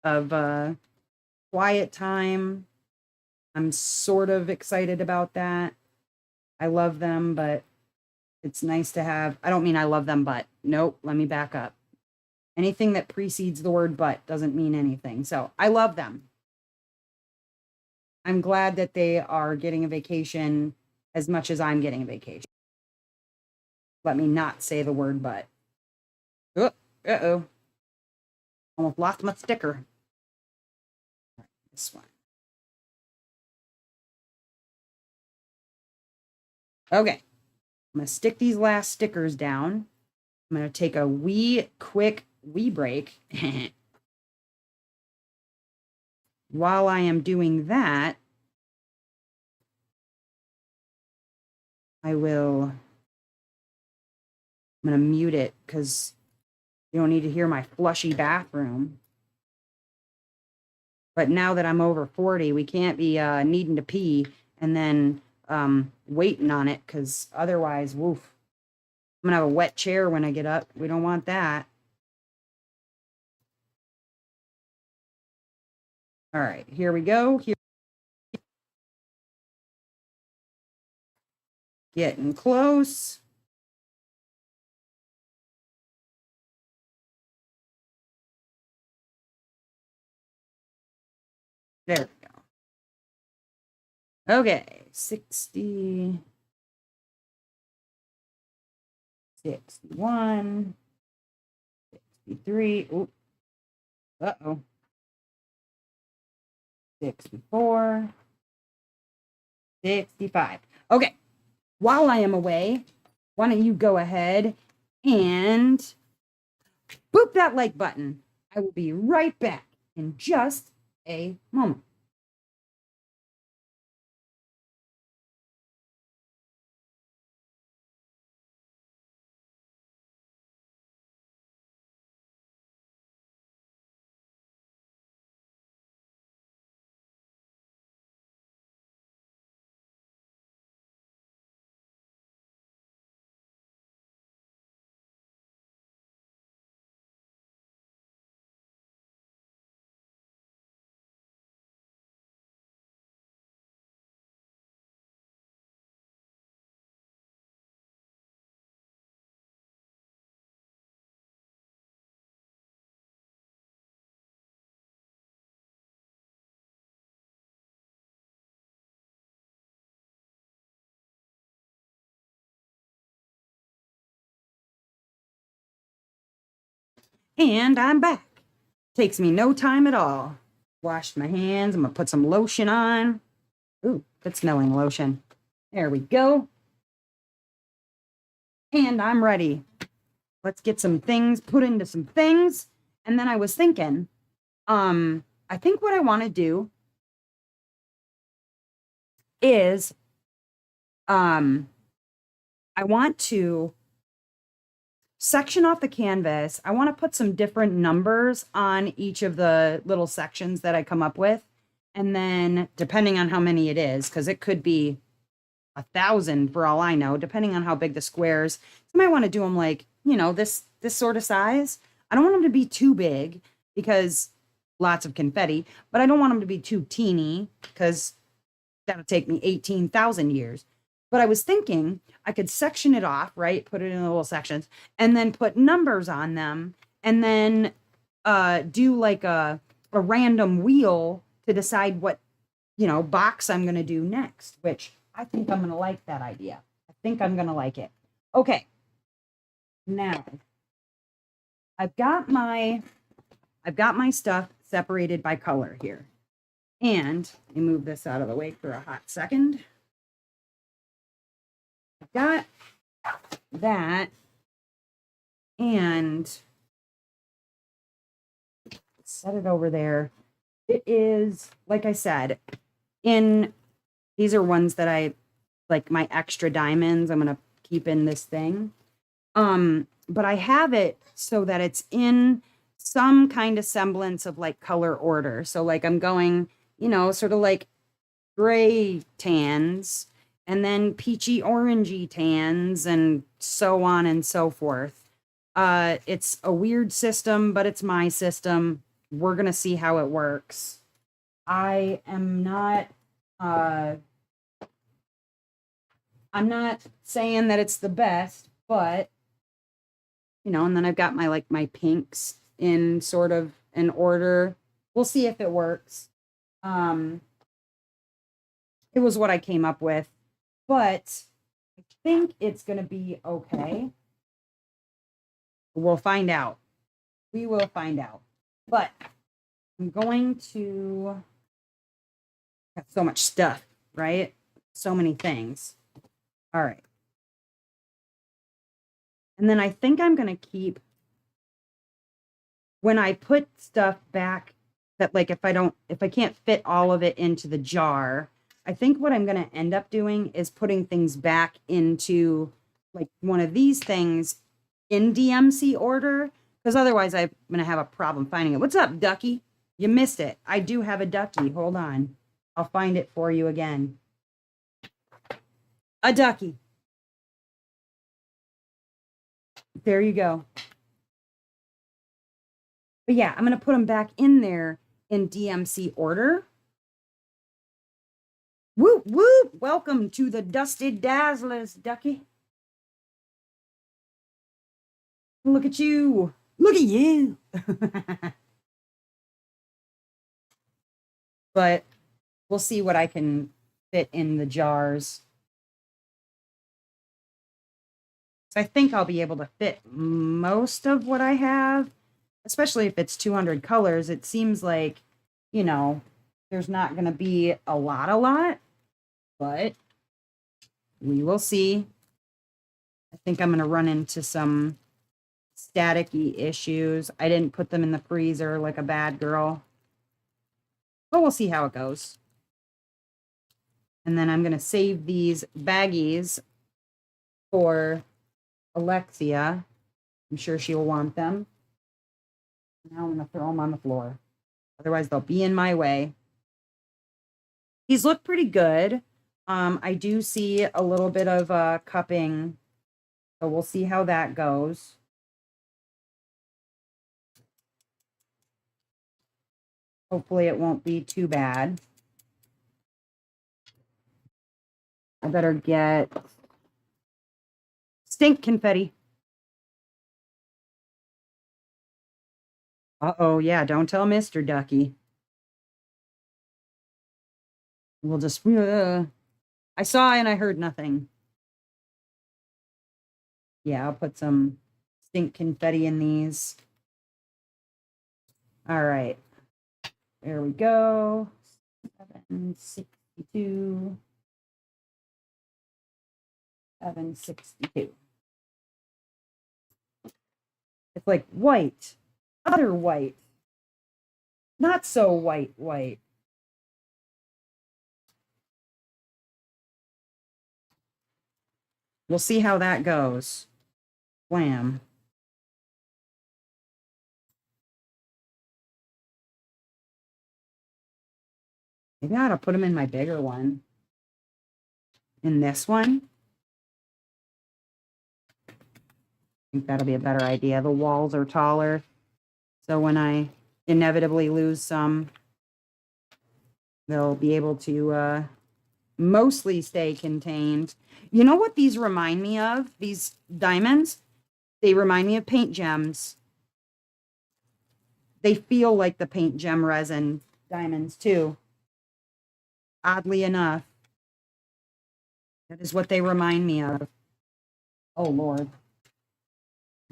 of quiet time. I'm sort of excited about that. I love them, but it's nice to have. I don't mean I love them, but nope, let me back up. Anything that precedes the word but doesn't mean anything. So I love them. I'm glad that they are getting a vacation as much as I'm getting a vacation. Let me not say the word but. Oh, uh-oh. Almost lost my sticker. This one. Okay. I'm going to stick these last stickers down. I'm going to take a quick break. While I am doing that, I'm going to mute it because you don't need to hear my flushy bathroom. But now that I'm over 40, we can't be needing to pee and then waiting on it, because otherwise, woof. I'm gonna have a wet chair when I get up. We don't want that. All right, here we go. Here, getting close. There we go. Okay, 60, 61, 63. Ooh, uh-oh. 64, 65. Okay, while I am away, why don't you go ahead and boop that like button. I will be right back in just a moment. And I'm back. Takes me no time at all. Washed my hands. I'm going to put some lotion on. Ooh, good smelling lotion. There we go. And I'm ready. Let's get some things put into some things. And then I was thinking, I think what I want to do is, I want to section off the canvas. I want to put some different numbers on each of the little sections that I come up with. And then depending on how many it is, because it could be 1,000 for all I know, depending on how big the squares. So I might want to do them like, you know, this sort of size. I don't want them to be too big because lots of confetti, but I don't want them to be too teeny because that'll take me 18,000 years. But I was thinking I could section it off, right? Put it in little sections and then put numbers on them and then do like a random wheel to decide what, you know, box I'm going to do next, which I think I'm going to like that idea. I think I'm going to like it. Okay. Now I've got my stuff separated by color here. And let me move this out of the way for a hot second. I've got that, and set it over there. It is, like I said, these are ones that I like, my extra diamonds I'm going to keep in this thing. But I have it so that it's in some kind of semblance of like color order. So like I'm going, you know, sort of like gray tans and then peachy orangey tans and so on and so forth. It's a weird system, but it's my system. We're going to see how it works. I am not, I'm not saying that it's the best, but you know, and then I've got my pinks in sort of an order. We'll see if it works. It was what I came up with, but I think it's going to be okay. We'll find out. We will find out. But I'm going to have so much stuff, right? So many things. All right. And then I think I'm going to keep, when I put stuff back that like, if I can't fit all of it into the jar, I think what I'm going to end up doing is putting things back into like one of these things in DMC order, because otherwise I'm going to have a problem finding it. What's up, Ducky? You missed it. I do have a ducky. Hold on. I'll find it for you again. A ducky. There you go. But yeah, I'm going to put them back in there in DMC order. Whoop, whoop. Welcome to the Dusted Dazzlers, Ducky. Look at you. Look at you. But we'll see what I can fit in the jars. So I think I'll be able to fit most of what I have, especially if it's 200 colors. It seems like, you know, there's not going to be a lot, but we will see. I think I'm going to run into some staticky issues. I didn't put them in the freezer like a bad girl, but we'll see how it goes. And then I'm going to save these baggies for Alexia. I'm sure she'll want them. Now I'm going to throw them on the floor. Otherwise, they'll be in my way. These look pretty good. I do see a little bit of cupping, so we'll see how that goes. Hopefully it won't be too bad. I better get stink confetti. Uh-oh, yeah, don't tell Mr. Ducky. We'll just, I saw and I heard nothing. Yeah, I'll put some stink confetti in these. All right. There we go. 762. 762. It's like white, other white, not so white. We'll see how that goes. Wham. Maybe I ought to put them in my bigger one. In this one. I think that'll be a better idea. The walls are taller. So when I inevitably lose some, they'll be able to mostly stay contained. You know what these remind me of? These diamonds? They remind me of paint gems. They feel like the paint gem resin diamonds too. Oddly enough. That is what they remind me of. Oh, Lord.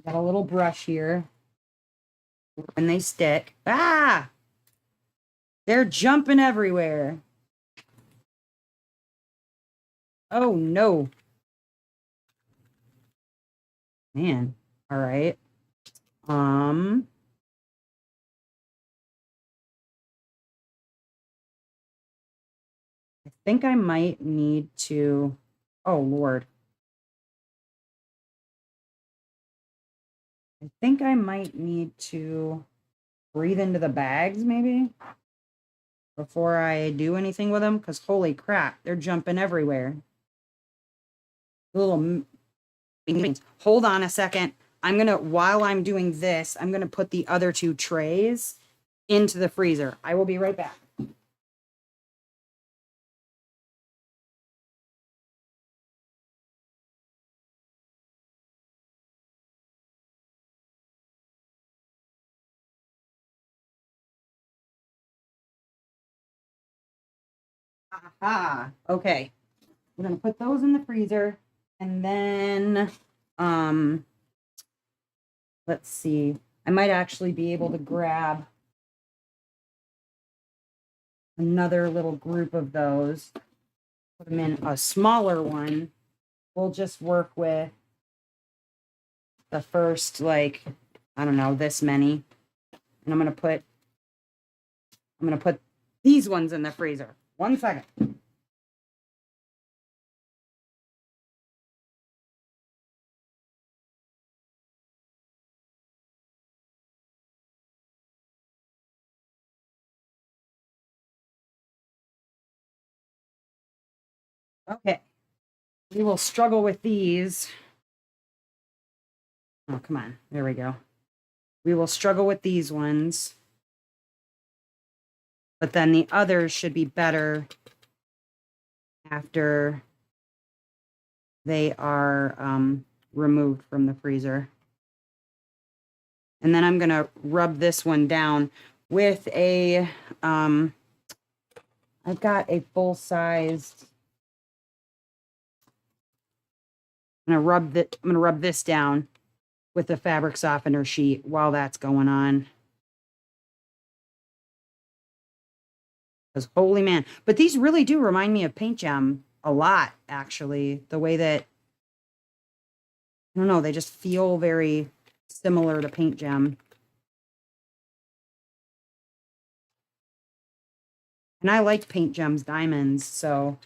Got a little brush here. When they stick. Ah! They're jumping everywhere. Oh, no. Man. All right. I think I might need to... Oh, Lord. I think I might need to breathe into the bags, maybe, before I do anything with them, because holy crap, they're jumping everywhere. Little... Hold on a second. I'm going to, while I'm doing this, I'm going to put the other two trays into the freezer. I will be right back. Aha. Okay. We're going to put those in the freezer. And then, let's see. I might actually be able to grab another little group of those. Put them in a smaller one. We'll just work with the first, like, I don't know, this many. And I'm going to put these ones in the freezer. 1 second. Okay. We will struggle with these. Oh, come on. There we go. We will struggle with these ones. But then the others should be better after they are removed from the freezer. And then I'm going to rub this one down with a, I've got a full-sized, I'm going to rub this down with the fabric softener sheet while that's going on. Because holy man. But these really do remind me of paint gem a lot, actually. The way that, I don't know, they just feel very similar to paint gem. And I like paint gem's diamonds, so.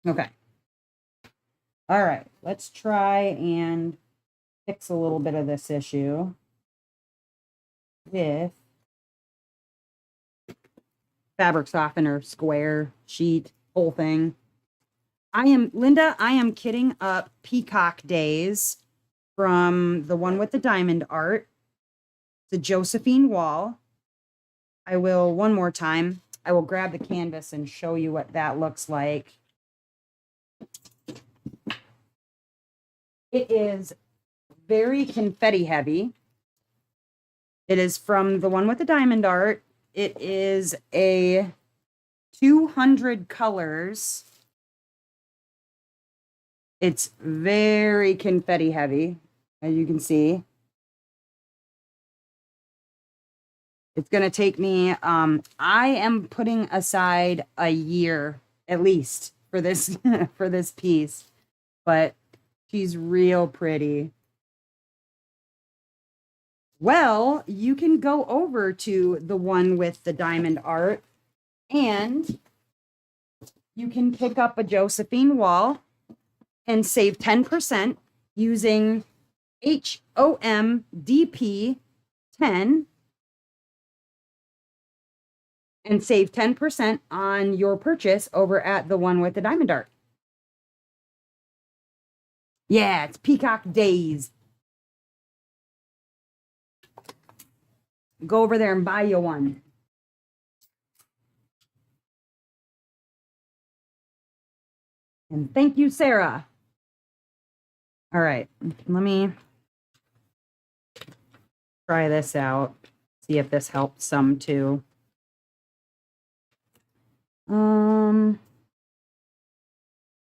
Okay. All right, let's try and fix a little bit of this issue with fabric softener, square, sheet, whole thing. Linda, I am kidding up Peacock Daze from the one with the diamond art, the Josephine wall. I will, one more time, I will grab the canvas and show you what that looks like. It is very confetti heavy. It is from the one with the diamond art. It is a 200 colors. It's very confetti heavy, as you can see. It's going to take me, I am putting aside a year at least for this, for this piece, but she's real pretty. Well, you can go over to the one with the diamond art and you can pick up a Josephine wall and save 10% using HOMDP 10 and save 10% on your purchase over at the one with the diamond art. Yeah, it's Peacock Daze. Go over there and buy you one. And thank you, Sarah. All right, let me try this out. See if this helps some too.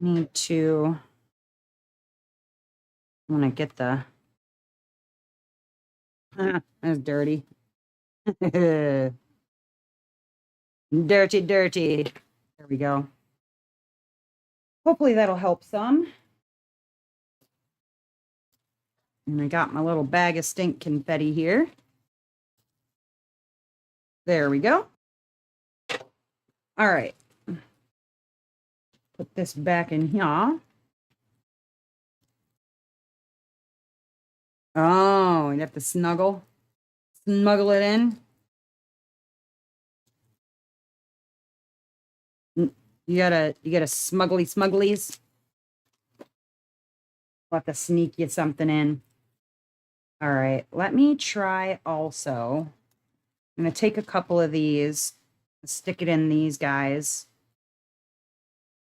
Need to, I want to get the, that's dirty. Dirty, dirty. There we go. Hopefully that'll help some. And I got my little bag of stink confetti here. There we go. All right. Put this back in here. Oh, you have to smuggle it in. You gotta smugglies. We'll have to sneak you something in. All right, let me try also. I'm gonna take a couple of these, stick it in these guys,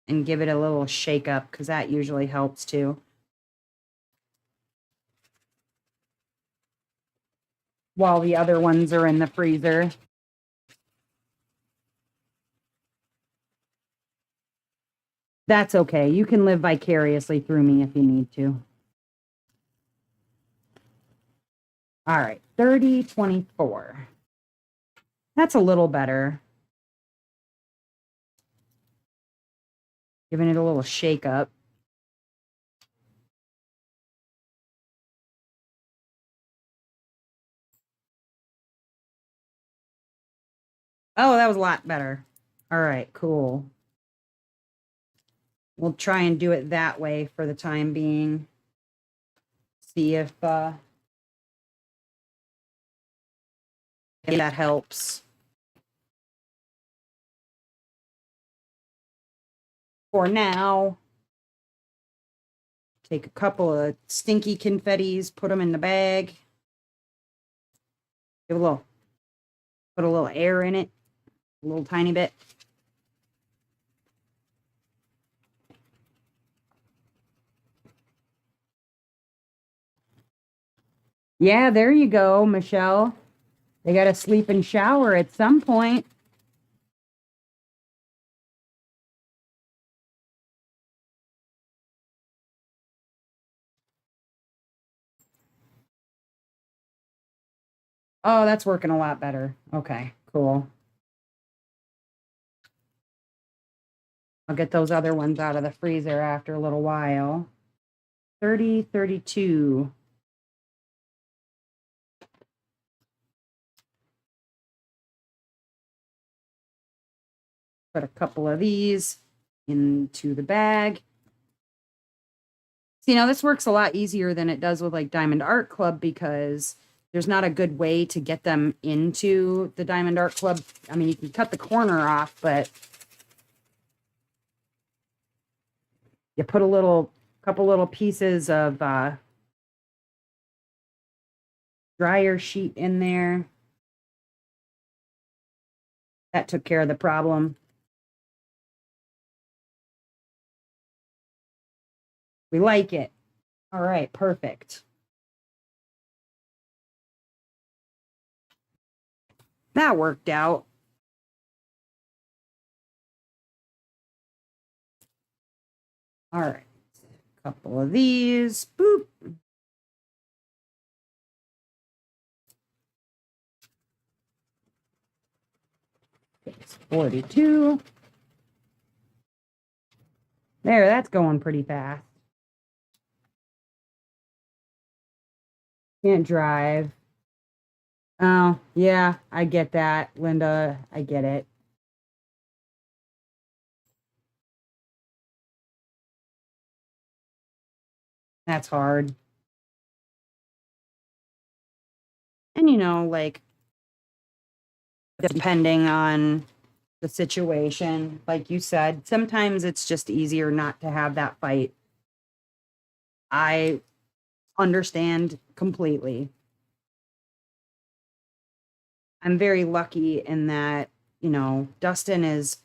and give it a little shake up because that usually helps too. While the other ones are in the freezer. That's okay. You can live vicariously through me if you need to. All right, 3024. That's a little better. Giving it a little shake up. Oh, that was a lot better. All right, cool. We'll try and do it that way for the time being. See if that helps. For now. Take a couple of stinky confettis, put them in the bag. Give a little, put a little air in it, a little tiny bit. Yeah, there you go, Michelle. They got to sleep and shower at some point. Oh, that's working a lot better. Okay, cool. I'll get those other ones out of the freezer after a little while. 30, 32. Put a couple of these into the bag. See, now this works a lot easier than it does with like Diamond Art Club because there's not a good way to get them into the Diamond Art Club. I mean, you can cut the corner off, but you put a couple little pieces of dryer sheet in there. That took care of the problem. We like it. All right, perfect. That worked out. All right, a couple of these. Boop. It's 42. There, that's going pretty fast. Can't drive. Oh, yeah, I get that, Linda. I get it. That's hard. And, like, depending on the situation, like you said, sometimes it's just easier not to have that fight. I understand completely. I'm very lucky in that, Dustin is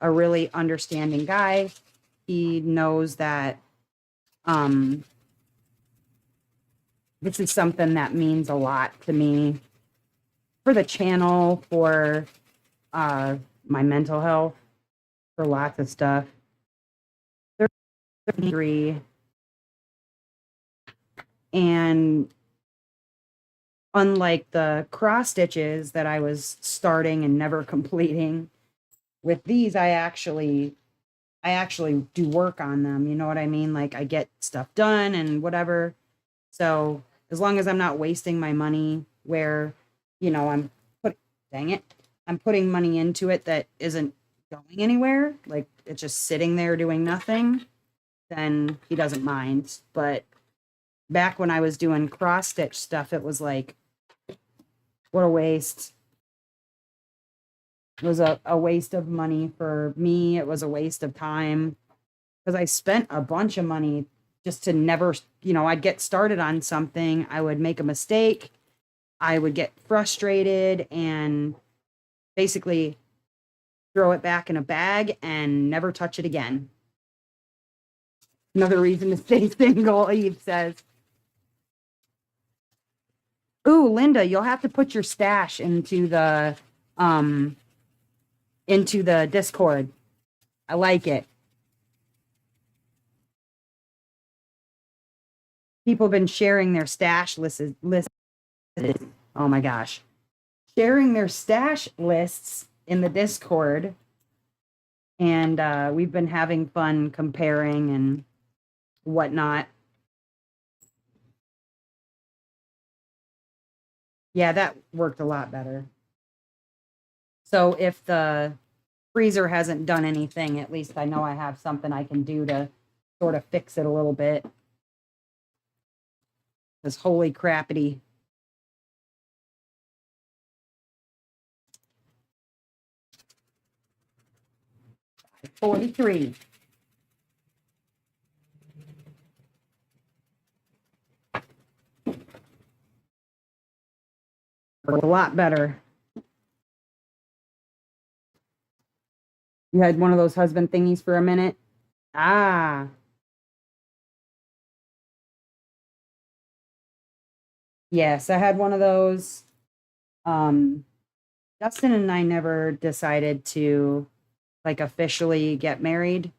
a really understanding guy. He knows that this is something that means a lot to me for the channel, for my mental health, for lots of stuff. 33. And unlike the cross stitches that I was starting and never completing, with these I actually do work on them. You know what I mean? Like I get stuff done and whatever. So as long as I'm not wasting my money where, I'm putting money into it that isn't going anywhere, like it's just sitting there doing nothing, then he doesn't mind. But back when I was doing cross stitch stuff, it was like, what a waste. It was a waste of money for me. It was a waste of time because I spent a bunch of money just to never, I'd get started on something. I would make a mistake. I would get frustrated and basically throw it back in a bag and never touch it again. Another reason to stay single, Eve says. Ooh, Linda, you'll have to put your stash into the Discord. I like it. People have been sharing their stash lists. Oh my gosh. Sharing their stash lists in the Discord. And we've been having fun comparing and whatnot. Yeah, that worked a lot better. So if the freezer hasn't done anything, at least I know I have something I can do to sort of fix it a little bit. This holy crappity. $43. a lot better. You had one of those husband thingies for a minute? Ah. Yes, I had one of those. Um, Dustin and I never decided to like officially get married.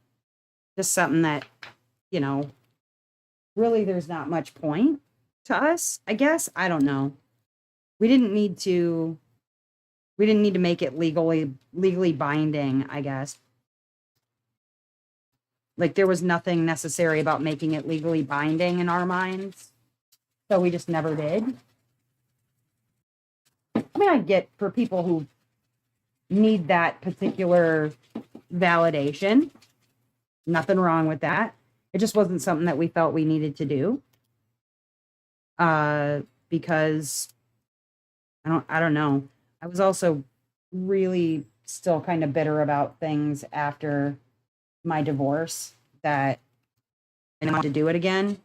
Just something that, you know, really there's not much point to us, I guess. I don't know. We didn't need to we didn't need to make it legally binding, I guess. Like there was nothing necessary about making it legally binding in our minds. So we just never did. I mean, I get for people who need that particular validation. Nothing wrong with that. It just wasn't something that we felt we needed to do. Because I don't know. I was also really still kind of bitter about things after my divorce that I didn't want to do it again.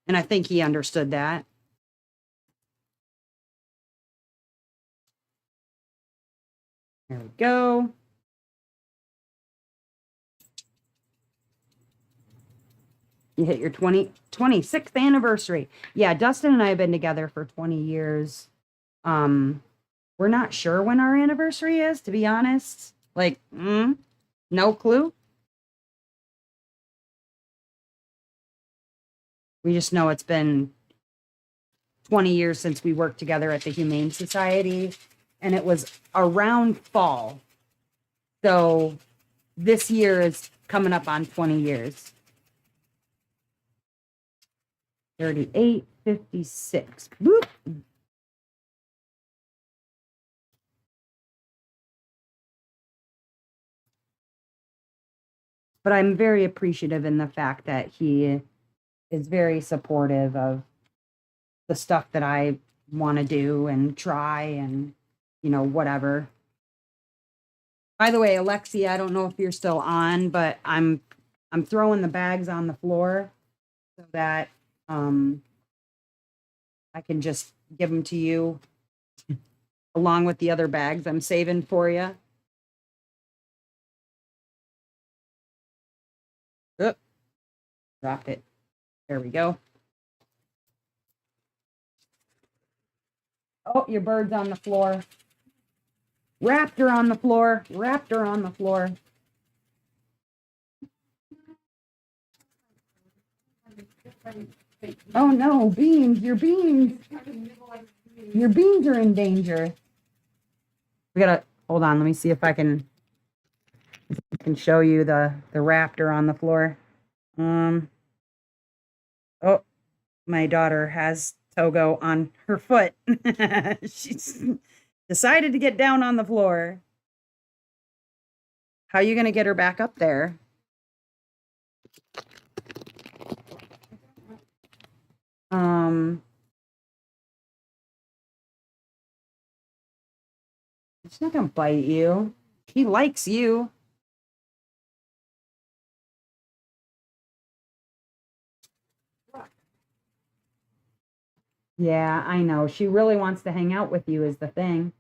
And I think he understood that. There we go. You hit your 26th anniversary. Yeah, Dustin and I have been together for 20 years. We're not sure when our anniversary is, to be honest. Like, no clue. We just know it's been 20 years since we worked together at the Humane Society, and it was around fall. So this year is coming up on 20 years. 3856. Boop. But I'm very appreciative in the fact that he is very supportive of the stuff that I want to do and try and, whatever. By the way, Alexia, I don't know if you're still on, but I'm throwing the bags on the floor so that I can just give them to you along with the other bags I'm saving for you. Oh, dropped it. There we go. Oh, your bird's on the floor. Raptor on the floor. Raptor on the floor. Oh no, beans, your beans. Your beans are in danger. We gotta hold on, let me see if I can show you the raptor on the floor. Oh, my daughter has Togo on her foot. She's decided to get down on the floor. How are you gonna get her back up there? She's not gonna bite you. He likes you. Yeah, I know. She really wants to hang out with you is the thing.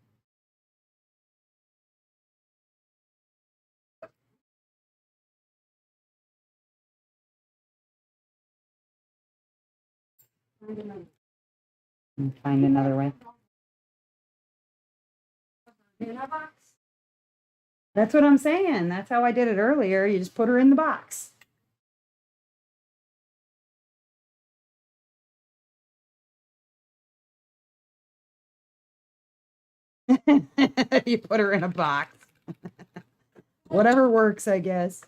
Find another way. That's what I'm saying. That's how I did it earlier. You just put her in the box. You put her in a box. Whatever works, I guess.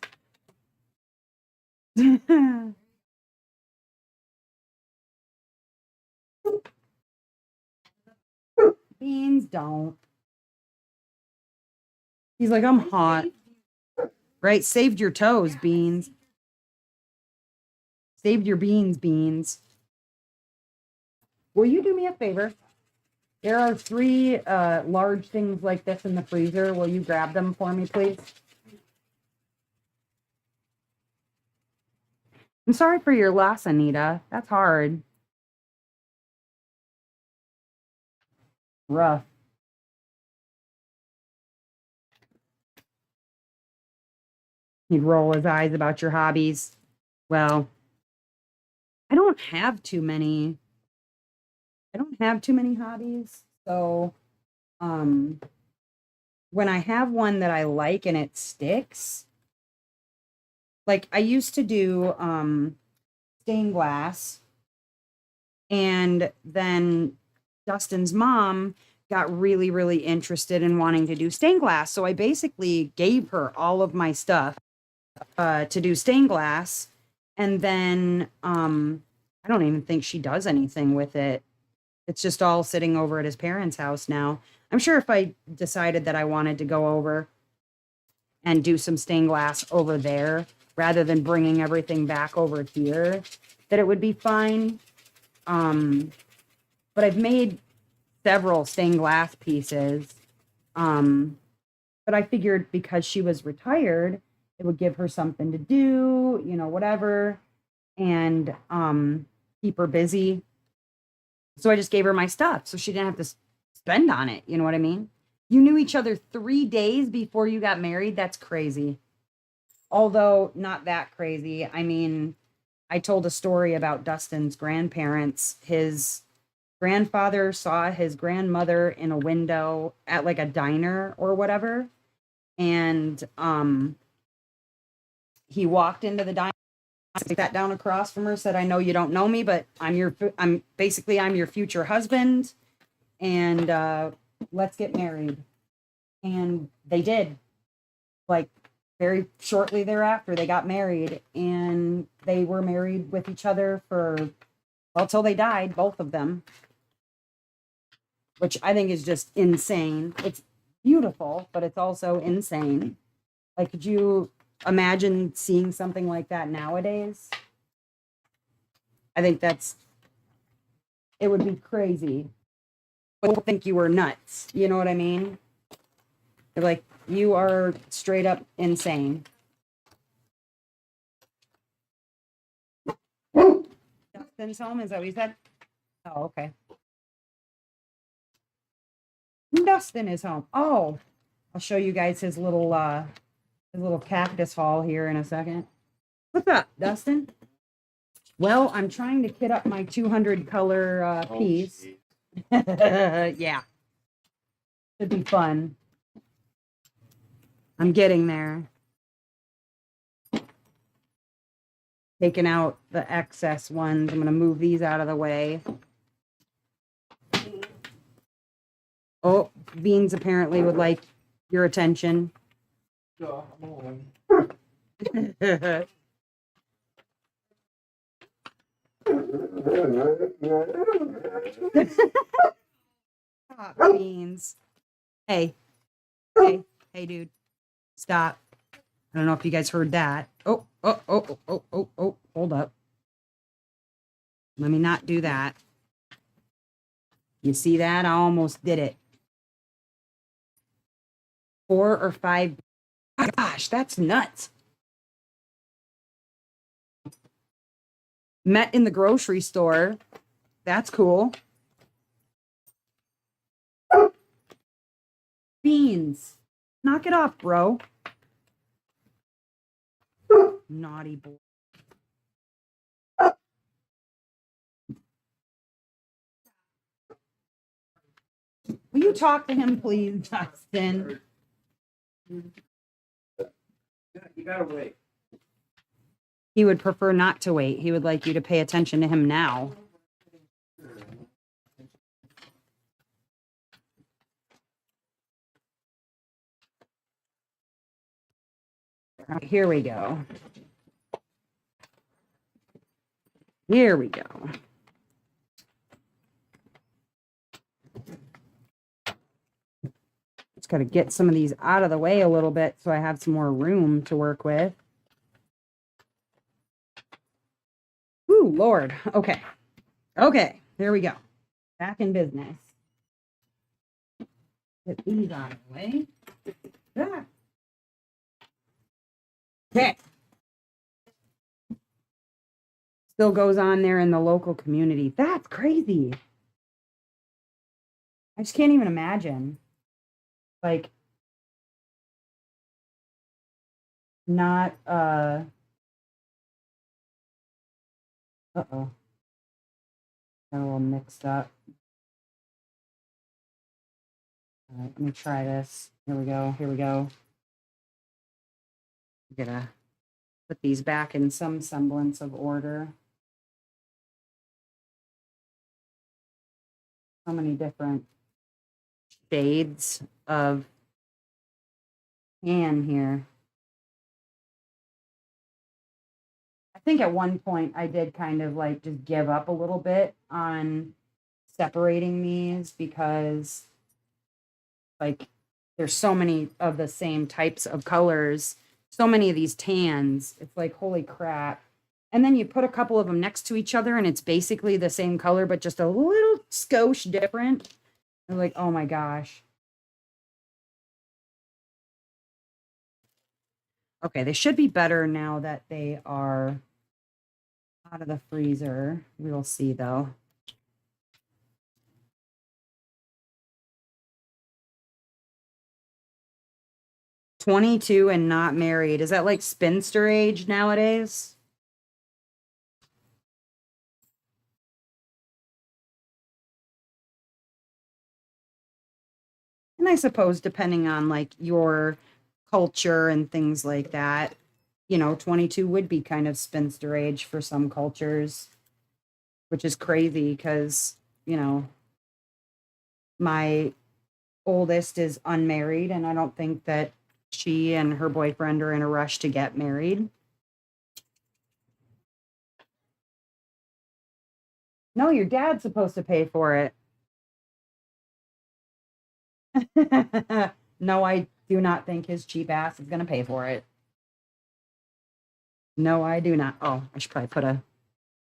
Beans don't. He's like, I'm hot. Right? Saved your toes, Beans. Saved your beans. Will you do me a favor? There are 3 large things like this in the freezer. Will you grab them for me, please? I'm sorry for your loss, Anita. That's hard. Rough. He'd roll his eyes about your hobbies. Well, I don't have too many. I don't have too many hobbies. So, um, when I have one that I like and it sticks, like I used to do stained glass, and then Dustin's mom got really, really interested in wanting to do stained glass. So I basically gave her all of my stuff to do stained glass. And then I don't even think she does anything with it. It's just all sitting over at his parents' house now. I'm sure if I decided that I wanted to go over and do some stained glass over there rather than bringing everything back over here, that it would be fine. But I've made several stained glass pieces. But I figured because she was retired, it would give her something to do, you know, whatever, and keep her busy. So I just gave her my stuff so she didn't have to spend on it. You know what I mean? You knew each other 3 days before you got married. That's crazy. Although not that crazy. I mean, I told a story about Dustin's grandparents. His grandfather saw his grandmother in a window at like a diner or whatever. And he walked into the diner, sat down across from her, said, "I know you don't know me, but I'm your future husband, and let's get married." And they did. Like very shortly thereafter, they got married, and they were married with each other for, well, till they died, both of them, which I think is just insane. It's beautiful, but it's also insane. Like, could you imagine seeing something like that nowadays? I think it would be crazy. I would think you were nuts. You know what I mean? They're like, you are straight up insane. Dustin's home, is that what you said? Oh, okay. Dustin is home. Oh, I'll show you guys his little cactus haul here in a second. What's up, Dustin? Well, I'm trying to kit up my 200 color piece. Yeah. Should be fun. I'm getting there. Taking out the excess ones. I'm going to move these out of the way. Oh, Beans apparently would like your attention. Beans. Hey, dude. Stop. I don't know if you guys heard that. Oh, hold up. Let me not do that. You see that? I almost did it. 4 or 5. Oh, gosh, that's nuts. Met in the grocery store. That's cool. Beans. Knock it off, bro. Naughty boy. Will you talk to him, please, Dustin? You gotta wait. He would prefer not to wait. He would like you to pay attention to him now. All right, here we go. Here we go. Just got to get some of these out of the way a little bit so I have some more room to work with. Ooh, Lord. Okay. Okay, there we go. Back in business. Get these out of the way. Ah. Okay. Still goes on there in the local community. That's crazy. I just can't even imagine. Like, not, uh-oh. Got a little mixed up. All right, let me try this. Here we go. Here we go. I'm gonna put these back in some semblance of order. So many different shades of tan here. I think at one point I did kind of like just give up a little bit on separating these because like there's so many of the same types of colors, so many of these tans. It's like, holy crap. And then you put a couple of them next to each other and it's basically the same color, but just a little skosh different. They're like, oh my gosh. Okay, they should be better now that they are out of the freezer. We will see though. "22 and not married." Is that like spinster age nowadays? And I suppose depending on like your culture and things like that, 22 would be kind of spinster age for some cultures, which is crazy because, my oldest is unmarried and I don't think that she and her boyfriend are in a rush to get married. No, your dad's supposed to pay for it. No, I do not think his cheap ass is going to pay for it. No, I do not. Oh, I should probably put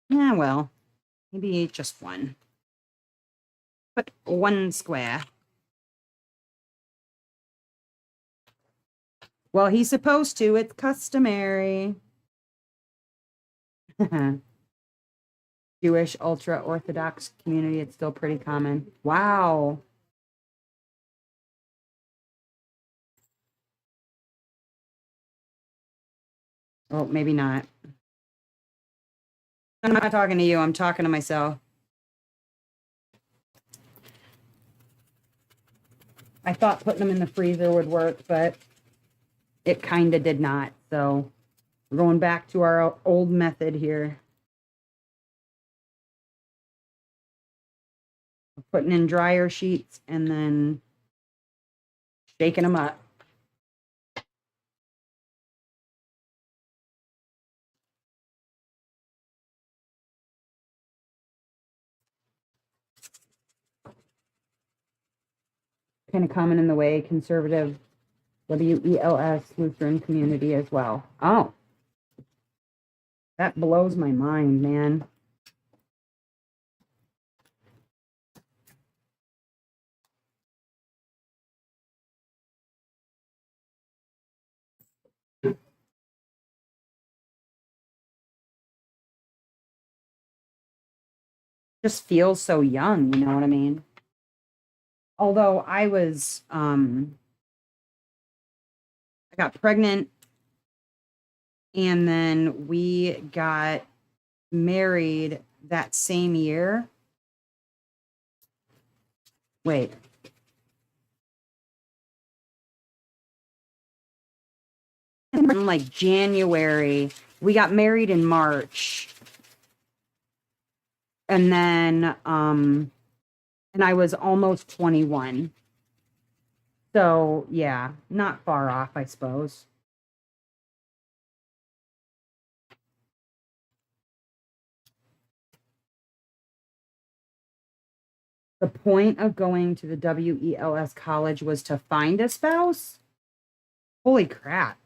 yeah, well, maybe just one. Put one square. Well, he's supposed to. It's customary. Jewish ultra Orthodox community, it's still pretty common. Wow. Oh, maybe not. I'm not talking to you. I'm talking to myself. I thought putting them in the freezer would work, but it kind of did not. So we're going back to our old method here. We're putting in dryer sheets and then shaking them up. Kind of common in the way, conservative WELS Lutheran community as well. Oh, that blows my mind, man. Just feels so young, you know what I mean? Although I got pregnant and then we got married that same year. Wait. In like January, we got married in March. And then and I was almost 21. So, yeah, not far off, I suppose. The point of going to the WELS college was to find a spouse? Holy crap.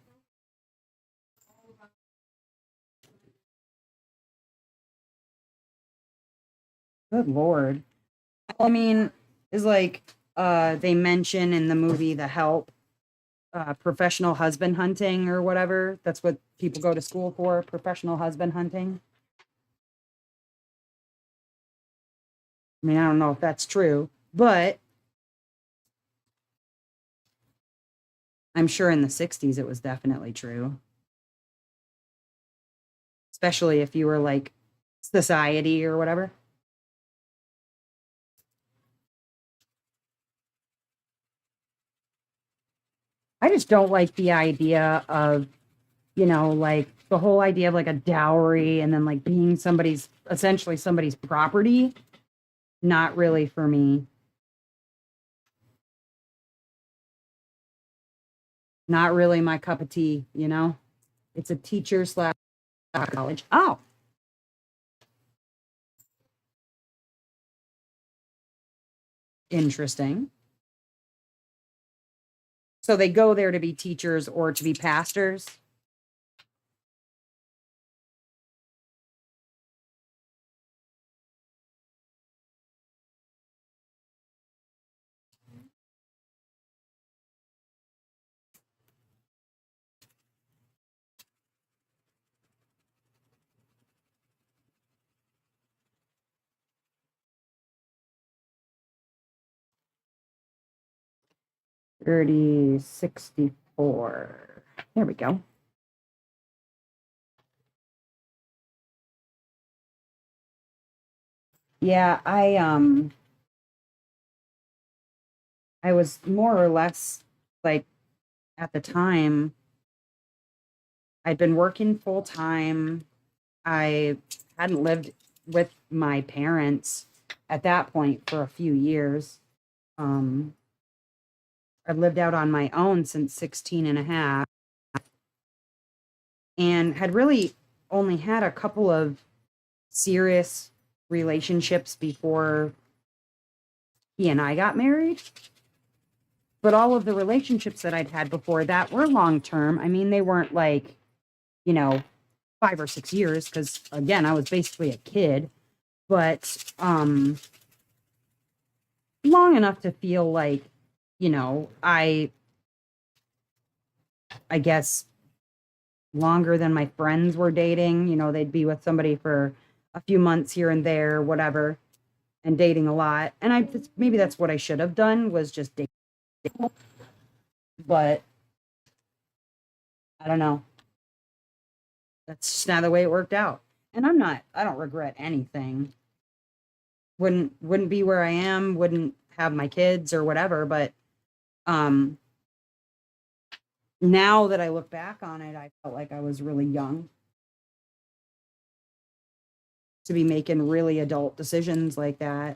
Good Lord. I mean, is like they mention in the movie The Help, professional husband hunting or whatever. That's what people go to school for, professional husband hunting. I mean, I don't know if that's true, but I'm sure in the 60s it was definitely true, especially if you were like society or whatever. I just don't like the idea of, like the whole idea of like a dowry and then like being somebody's essentially somebody's property. Not really for me. Not really my cup of tea. It's a teacher slash college. Oh, interesting. So they go there to be teachers or to be pastors. 3064. There we go. Yeah, I was more or less like at the time I'd been working full time. I hadn't lived with my parents at that point for a few years. Um, I'd lived out on my own since 16 and a half and had really only had a couple of serious relationships before he and I got married. But all of the relationships that I'd had before that were long term. I mean, they weren't like, you know, 5 or 6 years, because again, I was basically a kid, but long enough to feel like, I guess longer than my friends were dating. They'd be with somebody for a few months here and there, whatever, and dating a lot. And maybe that's what I should have done, was just date. But I don't know. That's just not the way it worked out. And I don't regret anything. Wouldn't be where I am, wouldn't have my kids or whatever, but um now that I look back on it, I felt like I was really young to be making really adult decisions like that.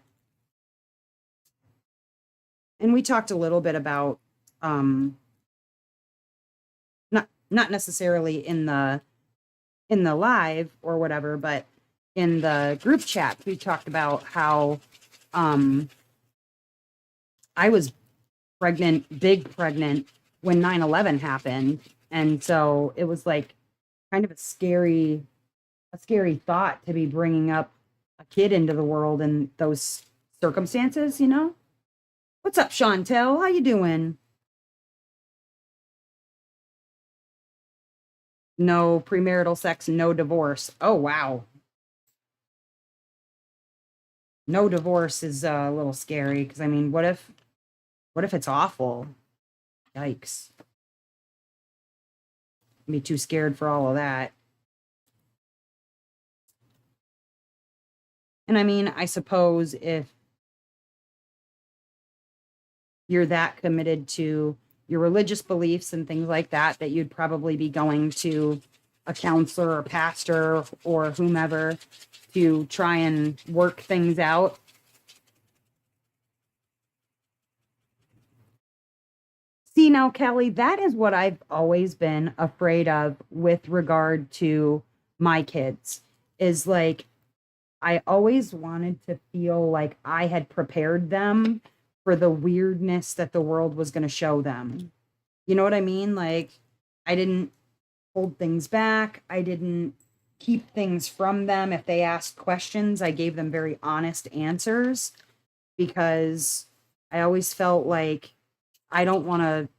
And we talked a little bit about um not necessarily in the live or whatever, but in the group chat we talked about how um I was pregnant, big pregnant, when 9/11 happened. And so it was like kind of a scary thought to be bringing up a kid into the world in those circumstances. What's up, Chantel? How you doing? No premarital sex, no divorce. Oh, wow. No divorce is a little scary, because I mean, what if it's awful? Yikes. I'd be too scared for all of that. And I mean, I suppose if you're that committed to your religious beliefs and things like that, that you'd probably be going to a counselor or pastor or whomever to try and work things out. See, now, Kelly, that is what I've always been afraid of with regard to my kids, is like, I always wanted to feel like I had prepared them for the weirdness that the world was going to show them. You know what I mean? Like, I didn't hold things back. I didn't keep things from them. If they asked questions, I gave them very honest answers, because I always felt like I don't want to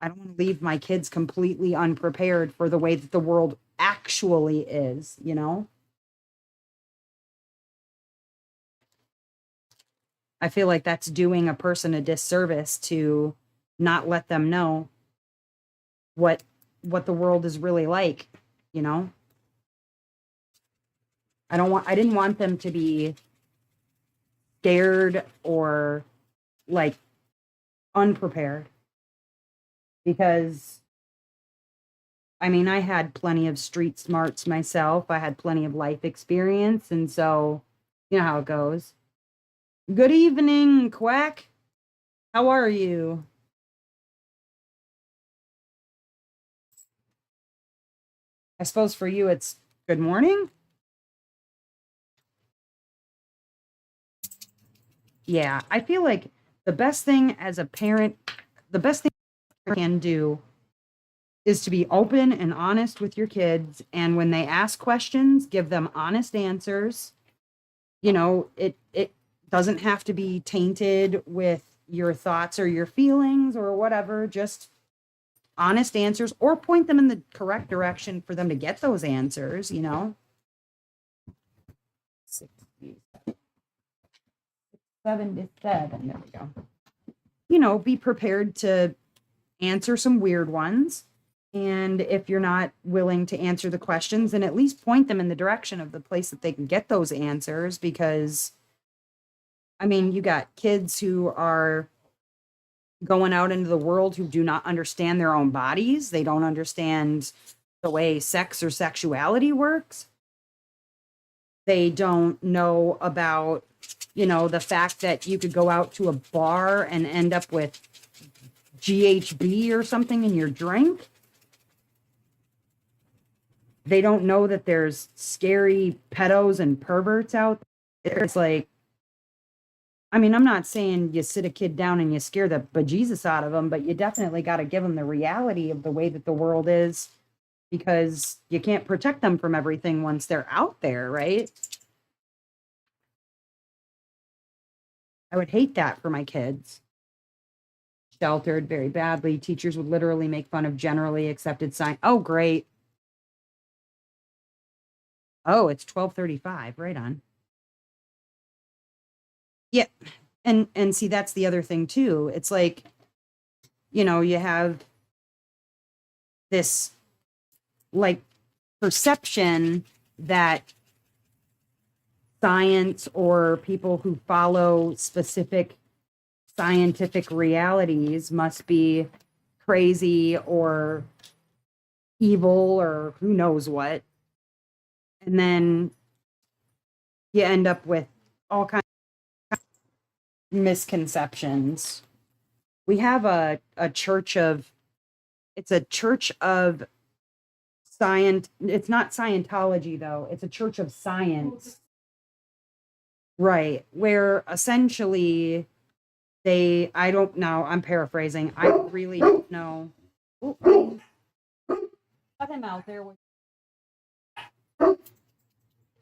I don't want to leave my kids completely unprepared for the way that the world actually is. I feel like that's doing a person a disservice to not let them know. what the world is really like, you know? I didn't want them to be scared or like unprepared, because I mean, I had plenty of street smarts myself. I had plenty of life experience, and so you know how it goes. Good evening, Quack. How are you? I suppose for you it's good morning. Yeah, I feel like the best thing as a parent, the best thing you can do is to be open and honest with your kids. And when they ask questions, give them honest answers. You know, it doesn't have to be tainted with your thoughts or your feelings or whatever. Just honest answers, or point them in the correct direction for them to get those answers, you know. 77. There we go. You know, be prepared to answer some weird ones. And if you're not willing to answer the questions, then at least point them in the direction of the place that they can get those answers. Because, I mean, you got kids who are going out into the world who do not understand their own bodies. They don't understand the way sex or sexuality works. They don't know about, you know, the fact that you could go out to a bar and end up with GHB or something in your drink. They don't know that there's scary pedos and perverts out there. It's like, I mean, I'm not saying you sit a kid down and you scare the bejesus out of them, but you definitely got to give them the reality of the way that the world is, because you can't protect them from everything once they're out there, right? I would hate that for my kids. Sheltered very badly. Teachers would literally make fun of generally accepted science. Oh, great. Oh, it's 12:35. Right on. Yeah. And see, that's the other thing too. It's like, you know, you have this like perception that science or people who follow specific scientific realities must be crazy or evil or who knows what. And then you end up with all kinds of misconceptions. We have a church of, it's a church of science. It's not Scientology though. It's a church of science. Right. Where essentially I don't know, I'm paraphrasing. I really don't know. Ooh, let him out there with,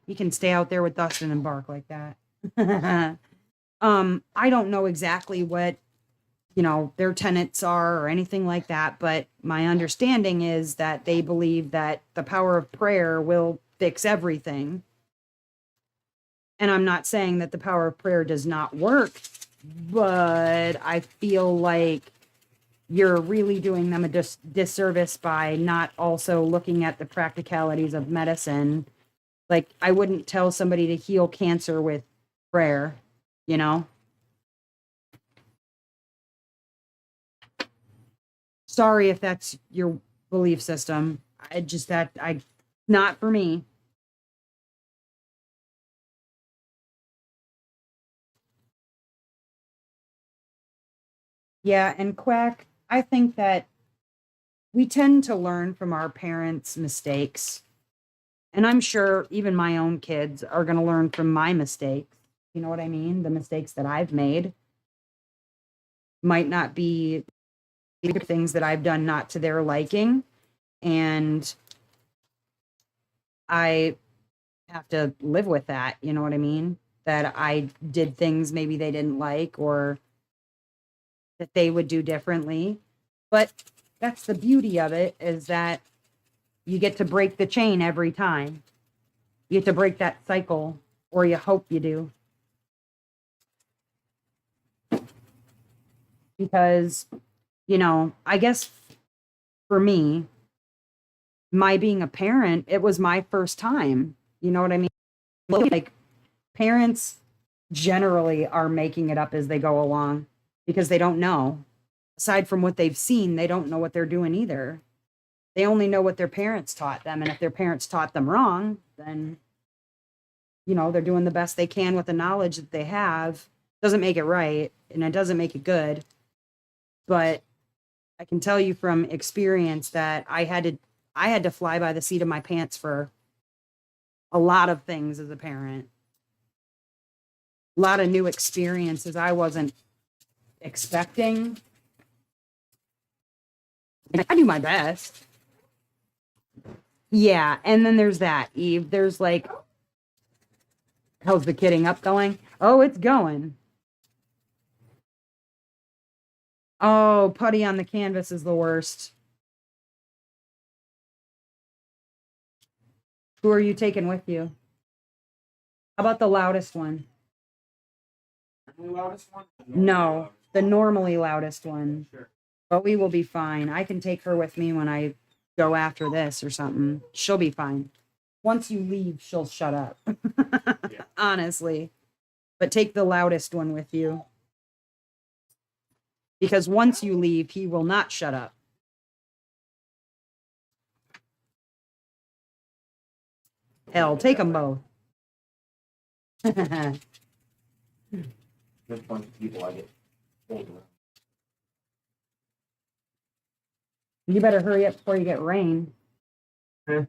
he can stay out there with Dustin and bark like that. I don't know exactly what, you know, their tenets are or anything like that, but my understanding is that they believe that the power of prayer will fix everything. And I'm not saying that the power of prayer does not work, but I feel like you're really doing them a disservice by not also looking at the practicalities of medicine. Like, I wouldn't tell somebody to heal cancer with prayer, you know? Sorry if that's your belief system. Not for me. Yeah, and Quack, I think that we tend to learn from our parents' mistakes. And I'm sure even my own kids are going to learn from my mistakes. You know what I mean? The mistakes that I've made might not be things that I've done not to their liking. And I have to live with that. You know what I mean? That I did things maybe they didn't like or that they would do differently. But that's the beauty of it, is that you get to break the chain every time. You get to break that cycle, or you hope you do. Because, you know, I guess for me, my being a parent, it was my first time. You know what I mean? Like parents generally are making it up as they go along because they don't know. Aside from what they've seen, they don't know what they're doing either. They only know what their parents taught them. And if their parents taught them wrong, then, you know, they're doing the best they can with the knowledge that they have. Doesn't make it right and it doesn't make it good. But I can tell you from experience that I had to fly by the seat of my pants for a lot of things as a parent. A lot of new experiences I wasn't expecting. I do my best. Yeah, and then there's that, Eve. There's like, how's the kidding up going? Oh, it's going. Oh, putty on the canvas is the worst. Who are you taking with you? How about the loudest one? The loudest one? No, the normally loudest one. Sure. But we will be fine. I can take her with me when I go after this or something. She'll be fine. Once you leave, she'll shut up. Yeah. Honestly. But take the loudest one with you. Because once you leave, he will not shut up. Hell, take them both. There's a bunch of people I get pulled around. You better hurry up before you get rain. Huh?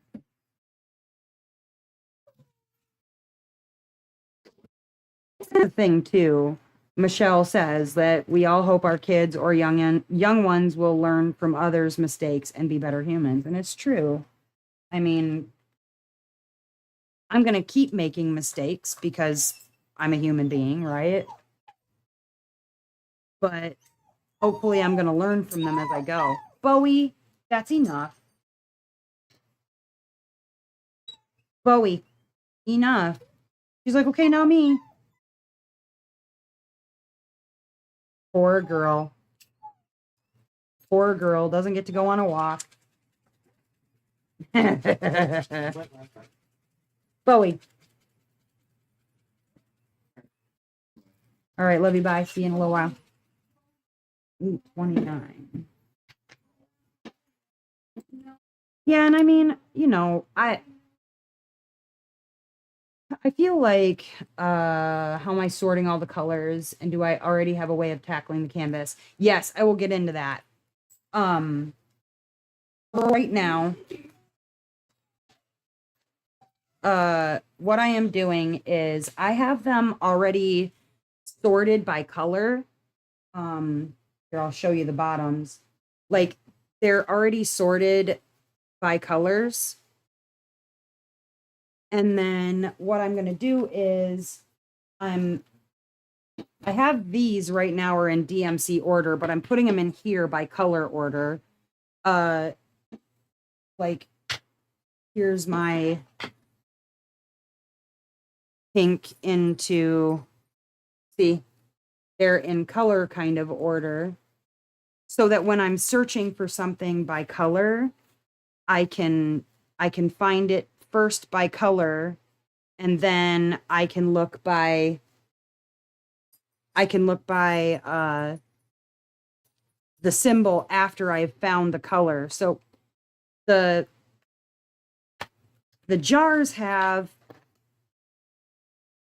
The thing too, Michelle says that we all hope our kids or young ones will learn from others' mistakes and be better humans, and it's true. I mean, I'm gonna keep making mistakes because I'm a human being, right? But hopefully, I'm gonna learn from them as I go. Bowie, that's enough. Bowie, enough. She's like, okay, now me. Poor girl. Poor girl doesn't get to go on a walk. Bowie. All right, love you. Bye. See you in a little while. Ooh, 29. Yeah, and I mean, you know, I feel like how am I sorting all the colors and do I already have a way of tackling the canvas? Yes, I will get into that. Right now, what I am doing is I have them already sorted by color. Here, I'll show you the bottoms. Like they're already sorted by colors. And then what I'm going to do is I have these right now are in DMC order, but I'm putting them in here by color order. Like here's my pink into, see, they're in color kind of order. So that when I'm searching for something by color, I can find it first by color, and then I can look by the symbol after I've found the color. So the jars have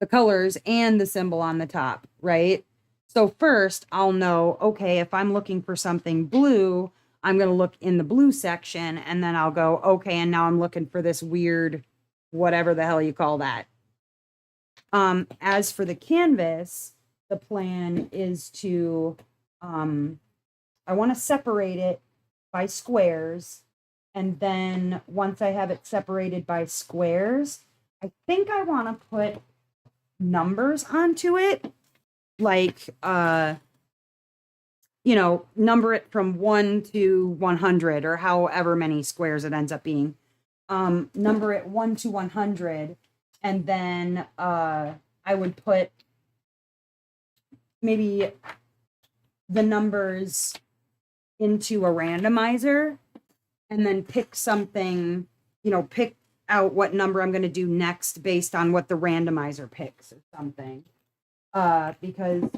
the colors and the symbol on the top, right? So first I'll know, okay, if I'm looking for something blue, I'm going to look in the blue section, and then I'll go, okay, and now I'm looking for this weird, whatever the hell you call that. As for the canvas, the plan is to, I want to separate it by squares. And then once I have it separated by squares, I think I want to put numbers onto it. Like, you know, number it from 1 to 100 or however many squares it ends up being. Number it 1 to 100. And then I would put maybe the numbers into a randomizer and then pick something, pick out what number I'm going to do next based on what the randomizer picks or something. Because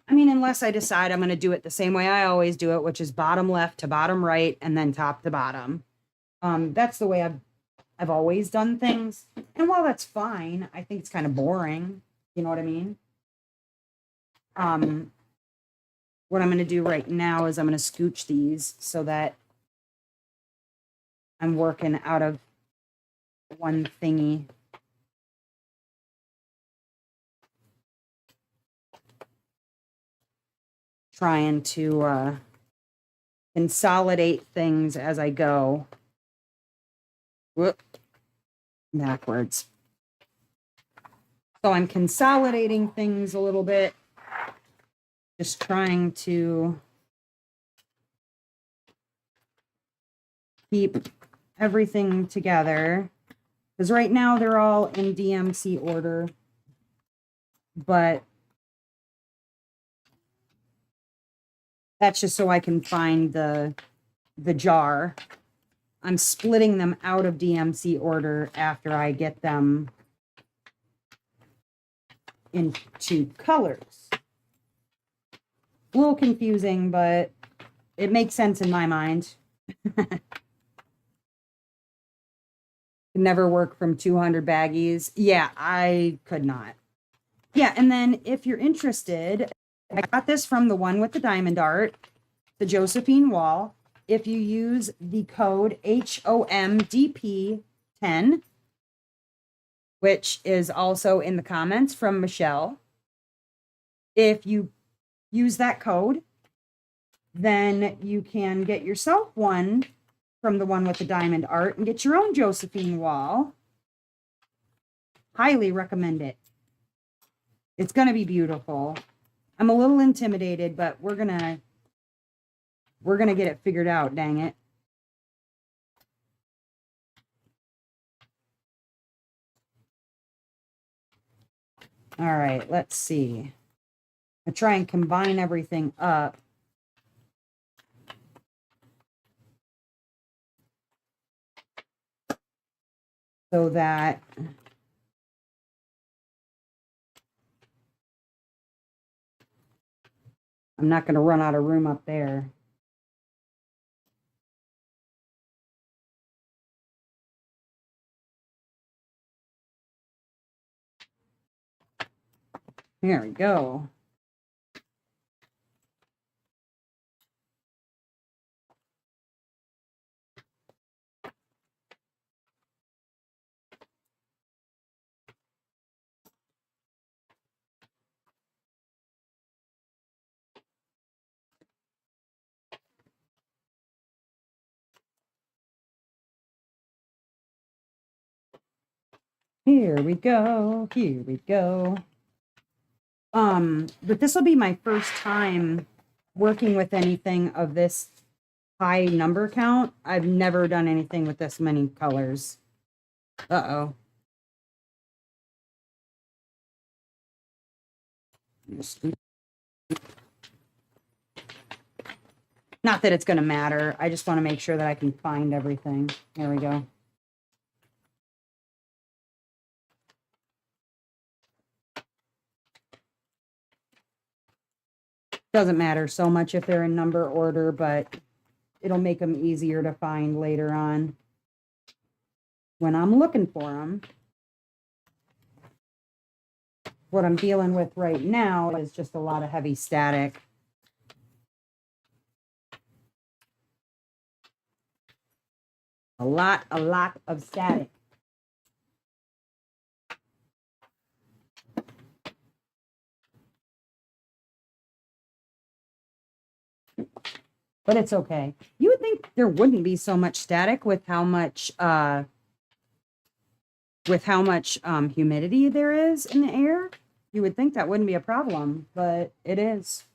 I mean, unless I decide I'm going to do it the same way I always do it, which is bottom left to bottom right and then top to bottom. That's the way I've always done things. And while that's fine, I think it's kind of boring. You know what I mean? What I'm going to do right now is I'm going to scooch these so that I'm working out of one thingy. Trying to consolidate things as I go. Whoop. Backwards. So I'm consolidating things a little bit. Just trying to keep everything together. Because right now they're all in DMC order. But that's just so I can find the jar. I'm splitting them out of DMC order after I get them into colors. A little confusing, but it makes sense in my mind. Could never work from 200 baggies. Yeah, I could not. Yeah, and then if you're interested, I got this from the one with the diamond art, the Josephine wall. If you use the code HOMDP10, which is also in the comments from Michelle, if you use that code, then you can get yourself one from the one with the diamond art and get your own Josephine wall. Highly recommend it. It's going to be beautiful. I'm a little intimidated, but we're going to get it figured out, dang it. All right, let's see. I try and combine everything up. So that I'm not going to run out of room up there. There we go. Here we go. Here we go. But this will be my first time working with anything of this high number count. I've never done anything with this many colors. Uh-oh. Not that it's going to matter. I just want to make sure that I can find everything. There we go. Doesn't matter so much if they're in number order, but it'll make them easier to find later on when I'm looking for them. What I'm dealing with right now is just a lot of heavy static. A lot of static. But it's okay. You would think there wouldn't be so much static with how much humidity there is in the air. You would think that wouldn't be a problem, but it is.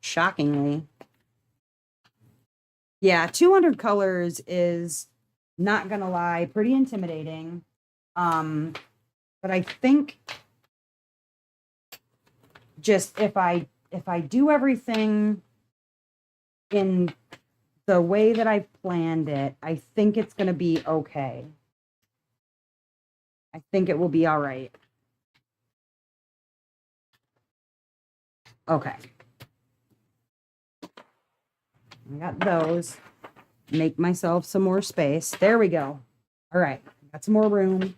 Shockingly. Yeah, 200 colors is, not gonna lie, pretty intimidating. But I think just if I if I do everything in the way that I've planned it, I think it's going to be okay. I think it will be all right. Okay. I got those. Make myself some more space. There we go. All right. Got some more room.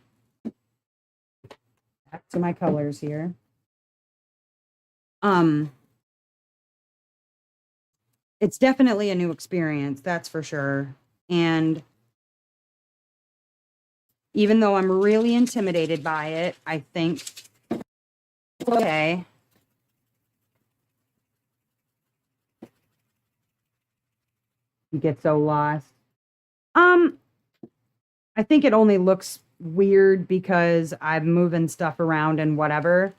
Back to my colors here. It's definitely a new experience, that's for sure. And even though I'm really intimidated by it, I think, okay. You get so lost. I think it only looks weird because I'm moving stuff around and whatever.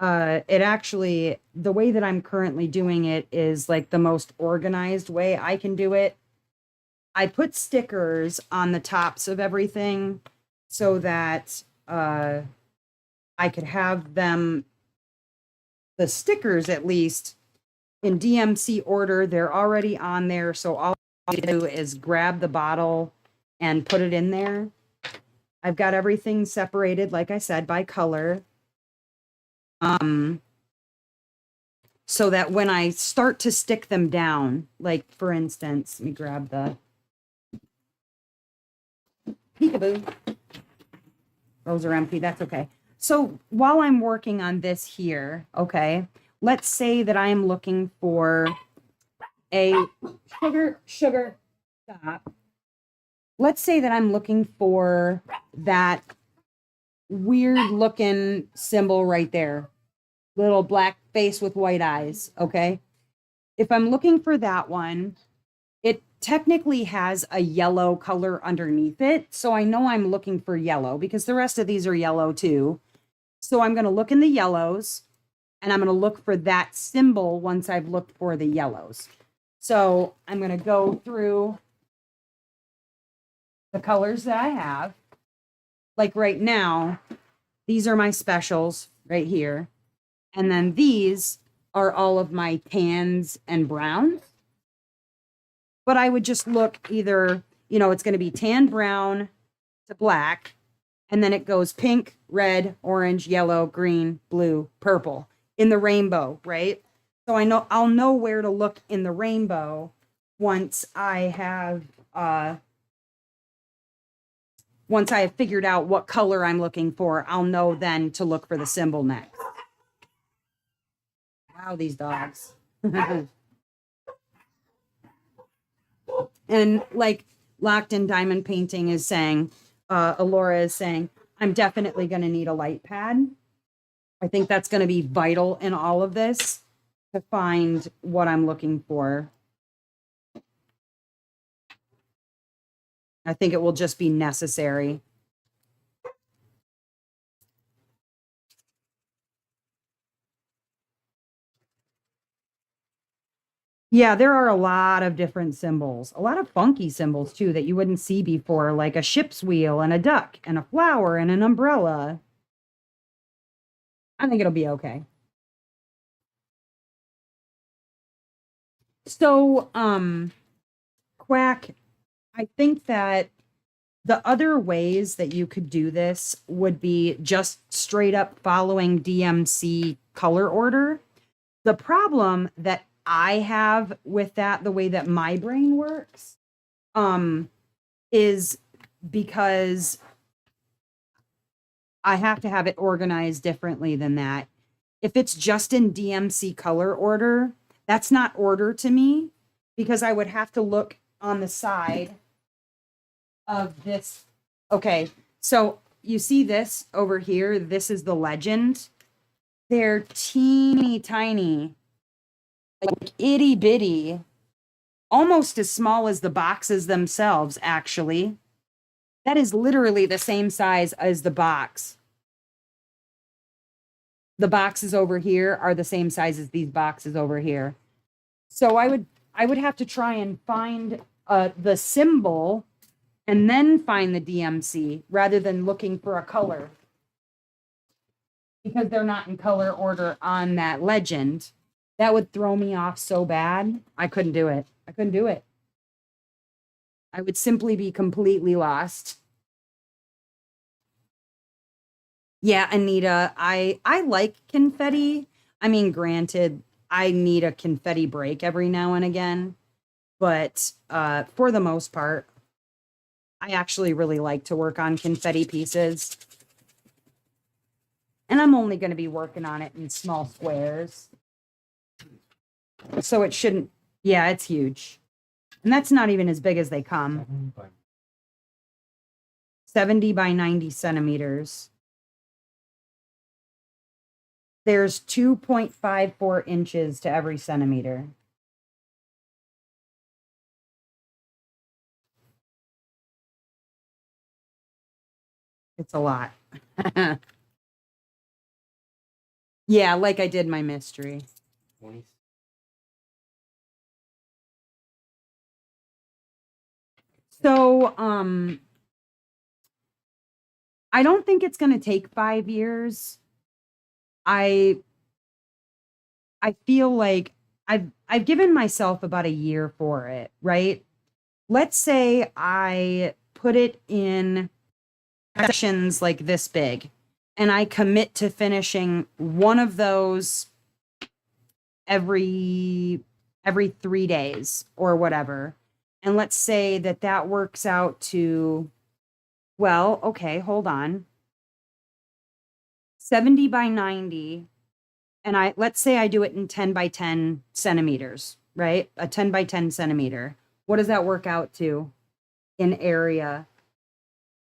It actually, the way that I'm currently doing it is like the most organized way I can do it. I put stickers on the tops of everything so that I could have them, the stickers at least, in DMC order. They're already on there, so all I do is grab the bottle and put it in there. I've got everything separated, like I said, by color. So that when I start to stick them down, like for instance, let me grab the peekaboo. Those are empty, that's okay. So while I'm working on this here, okay, let's say that I am looking for a sugar, stop. Let's say that I'm looking for that weird looking symbol right there. Little black face with white eyes, okay? If I'm looking for that one, it technically has a yellow color underneath it. So I know I'm looking for yellow because the rest of these are yellow too. So I'm going to look in the yellows and I'm going to look for that symbol once I've looked for the yellows. So I'm going to go through the colors that I have. Like right now, these are my specials right here. And then these are all of my tans and browns. But I would just look either, it's going to be tan, brown to black. And then it goes pink, red, orange, yellow, green, blue, purple in the rainbow, right? So I'll know where to look in the rainbow once I have figured out what color I'm looking for. I'll know then to look for the symbol next. Wow, these dogs. And like Locked in Diamond Painting is saying, Alora is saying, I'm definitely going to need a light pad. I think that's going to be vital in all of this to find what I'm looking for. I think it will just be necessary. Yeah, there are a lot of different symbols, a lot of funky symbols too that you wouldn't see before, like a ship's wheel and a duck and a flower and an umbrella. I think it'll be okay. So, Quack, I think that the other ways that you could do this would be just straight up following DMC color order. The problem that I have with that, the way that my brain works, is because I have to have it organized differently than that. If it's just in DMC color order, that's not order to me because I would have to look on the side of this. Okay, so you see this over here? This is the legend. They're teeny tiny, like itty bitty, almost as small as the boxes themselves, actually. That is literally the same size as the box. The boxes over here are the same size as these boxes over here. So I would have to try and find the symbol and then find the DMC rather than looking for a color, because they're not in color order on that legend. That would throw me off so bad. I couldn't do it. I couldn't do it. I would simply be completely lost. Yeah, Anita, I like confetti. I mean, granted, I need a confetti break every now and again, but for the most part, I actually really like to work on confetti pieces. And I'm only going to be working on it in small squares. So it shouldn't, yeah, it's huge. And that's not even as big as they come. 70 by 90 centimeters. There's 2.54 inches to every centimeter. It's a lot. Yeah, like I did my mystery. 20. So, I don't think it's going to take 5 years. I feel like I've given myself about a year for it, right? Let's say I put it in sections like this big and I commit to finishing one of those every 3 days or whatever. And let's say that that works out to, well, okay, hold on. 70 by 90. And let's say I do it in 10 by 10 centimeters, right? A 10 by 10 centimeter. What does that work out to in area?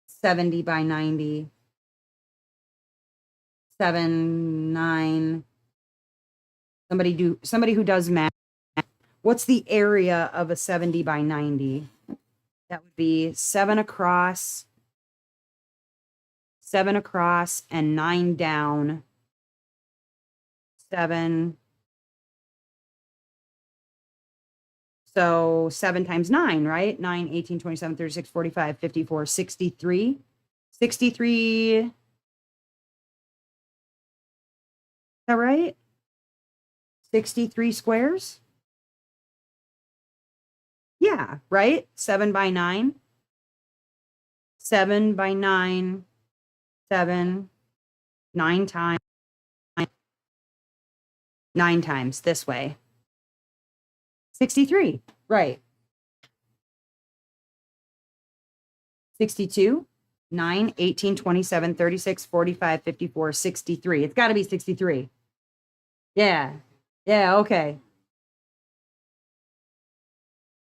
70 by 90. 7, 9. Somebody who does math. What's the area of a 70 by 90? That would be 7 across, and 9 down. 7. So 7 times 9, right? 9, 18, 27, 36, 45, 54, 63. 63. Is that right? 63 squares? Yeah, right? 7 by 9. 7 by 9. 7. 9 times. 9 times this way. 63. Right. 62. 9, 18, 27, 36, 45, 54, 63. It's got to be 63. Yeah. Yeah, okay.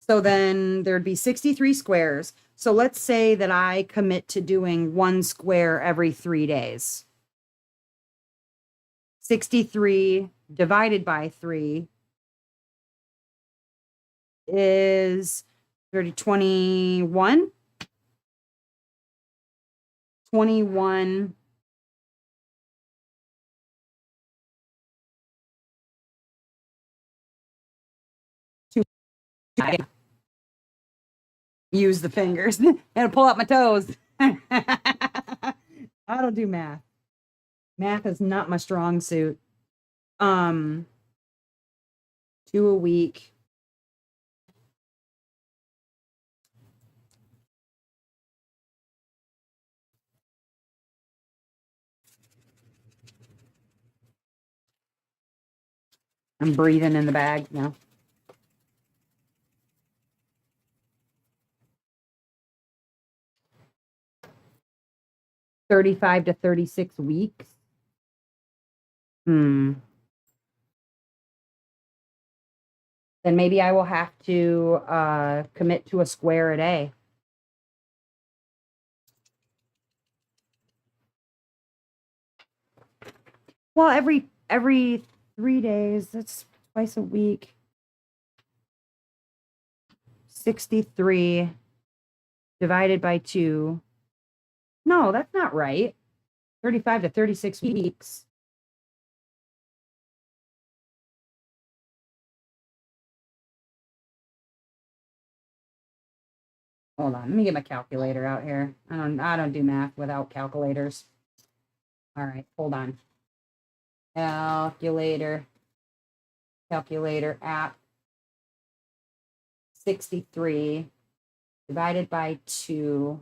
So then there'd be 63 squares. So let's say that I commit to doing 1 square every 3 days. 63 divided by 3 is 30, 21. 21. Use the fingers and pull out my toes. I don't do math. Math is not my strong suit. 2 a week. I'm breathing in the bag now. 35 to 36 weeks. Then maybe I will have to commit to a square a day. Well, every 3 days, that's twice a week. 63 divided by 2. No, that's not right. 35 to 36 weeks. Hold on, let me get my calculator out here. I don't do math without calculators. All right, hold on. Calculator. calculator app. 63 divided by 2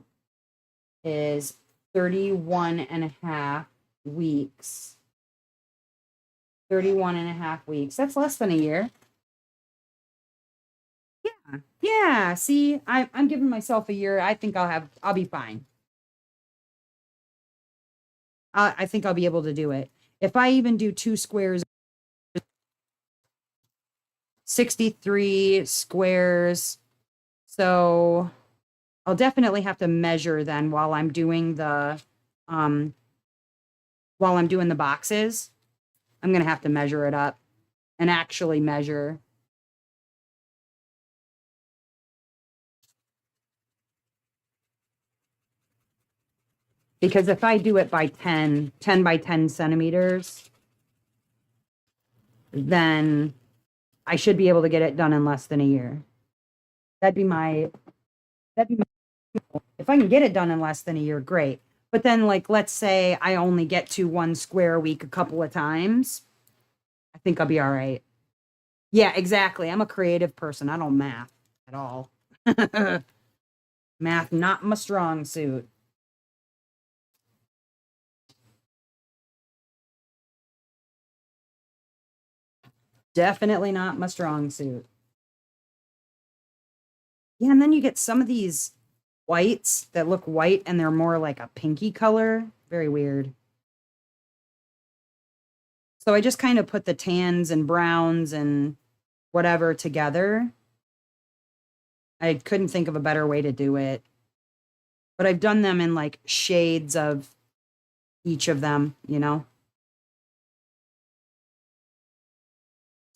is 31 and a half weeks. 31 and a half weeks. That's less than a year. Yeah. Yeah. See, I'm giving myself a year. I think I'll be fine. I think I'll be able to do it. If I even do 2 squares, 63 squares. So I'll definitely have to measure then while I'm doing the boxes. I'm going to have to measure it up and actually measure. Because if I do it by 10 by 10 centimeters, then I should be able to get it done in less than a year. That'd be my, if I can get it done in less than a year, great. But then, like, let's say I only get to 1 square a week a couple of times. I think I'll be all right. Yeah, exactly. I'm a creative person. I don't math at all. Math, not my strong suit. Definitely not my strong suit. Yeah, and then you get some of these whites that look white and they're more like a pinky color. Very weird. So I just kind of put the tans and browns and whatever together. I couldn't think of a better way to do it. But I've done them in like shades of each of them, you know?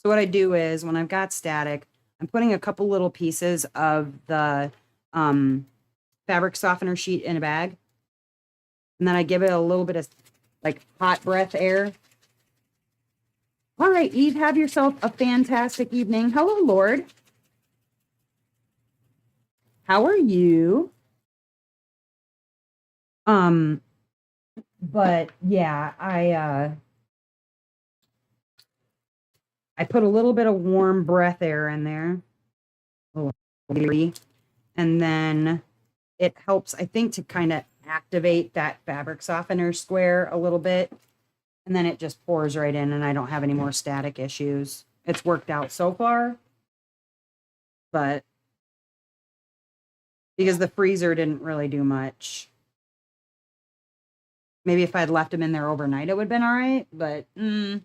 So what I do is when I've got static, I'm putting a couple little pieces of the fabric softener sheet in a bag. And then I give it a little bit of like hot breath air. All right, Eve, have yourself a fantastic evening. Hello, Lord. How are you? But yeah, I put a little bit of warm breath air in there. And then it helps, I think, to kind of activate that fabric softener square a little bit. And then it just pours right in and I don't have any more static issues. It's worked out so far. But because the freezer didn't really do much. Maybe if I'd left them in there overnight, it would have been all right. But you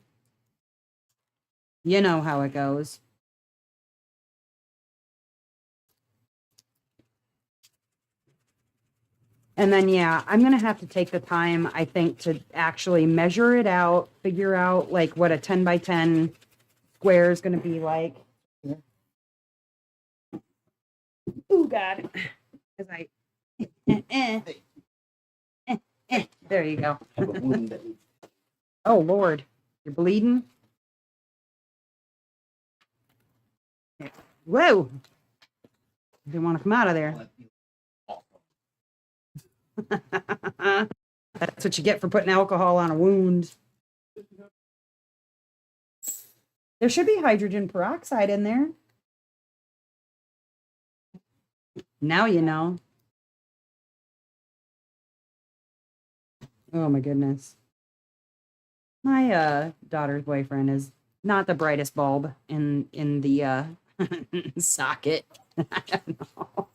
know how it goes. And then, yeah, I'm going to have to take the time, I think, to actually measure it out, figure out like what a 10 by 10 square is going to be like. Oh, God. As there you go. Oh, Lord. You're bleeding? Whoa. Didn't want to come out of there. That's what you get for putting alcohol on a wound. There should be hydrogen peroxide in there. Now you know. Oh my goodness. My daughter's boyfriend is not the brightest bulb in the socket. I don't know.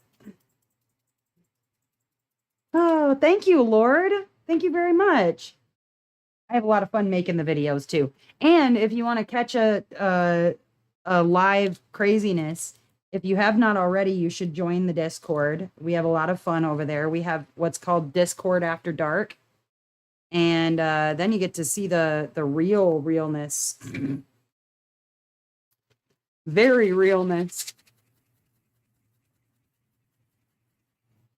Oh, thank you, Lord. Thank you very much. I have a lot of fun making the videos too. And if you want to catch a live craziness, if you have not already, you should join the Discord. We have a lot of fun over there. We have what's called Discord After Dark. And then you get to see the real realness. Very realness.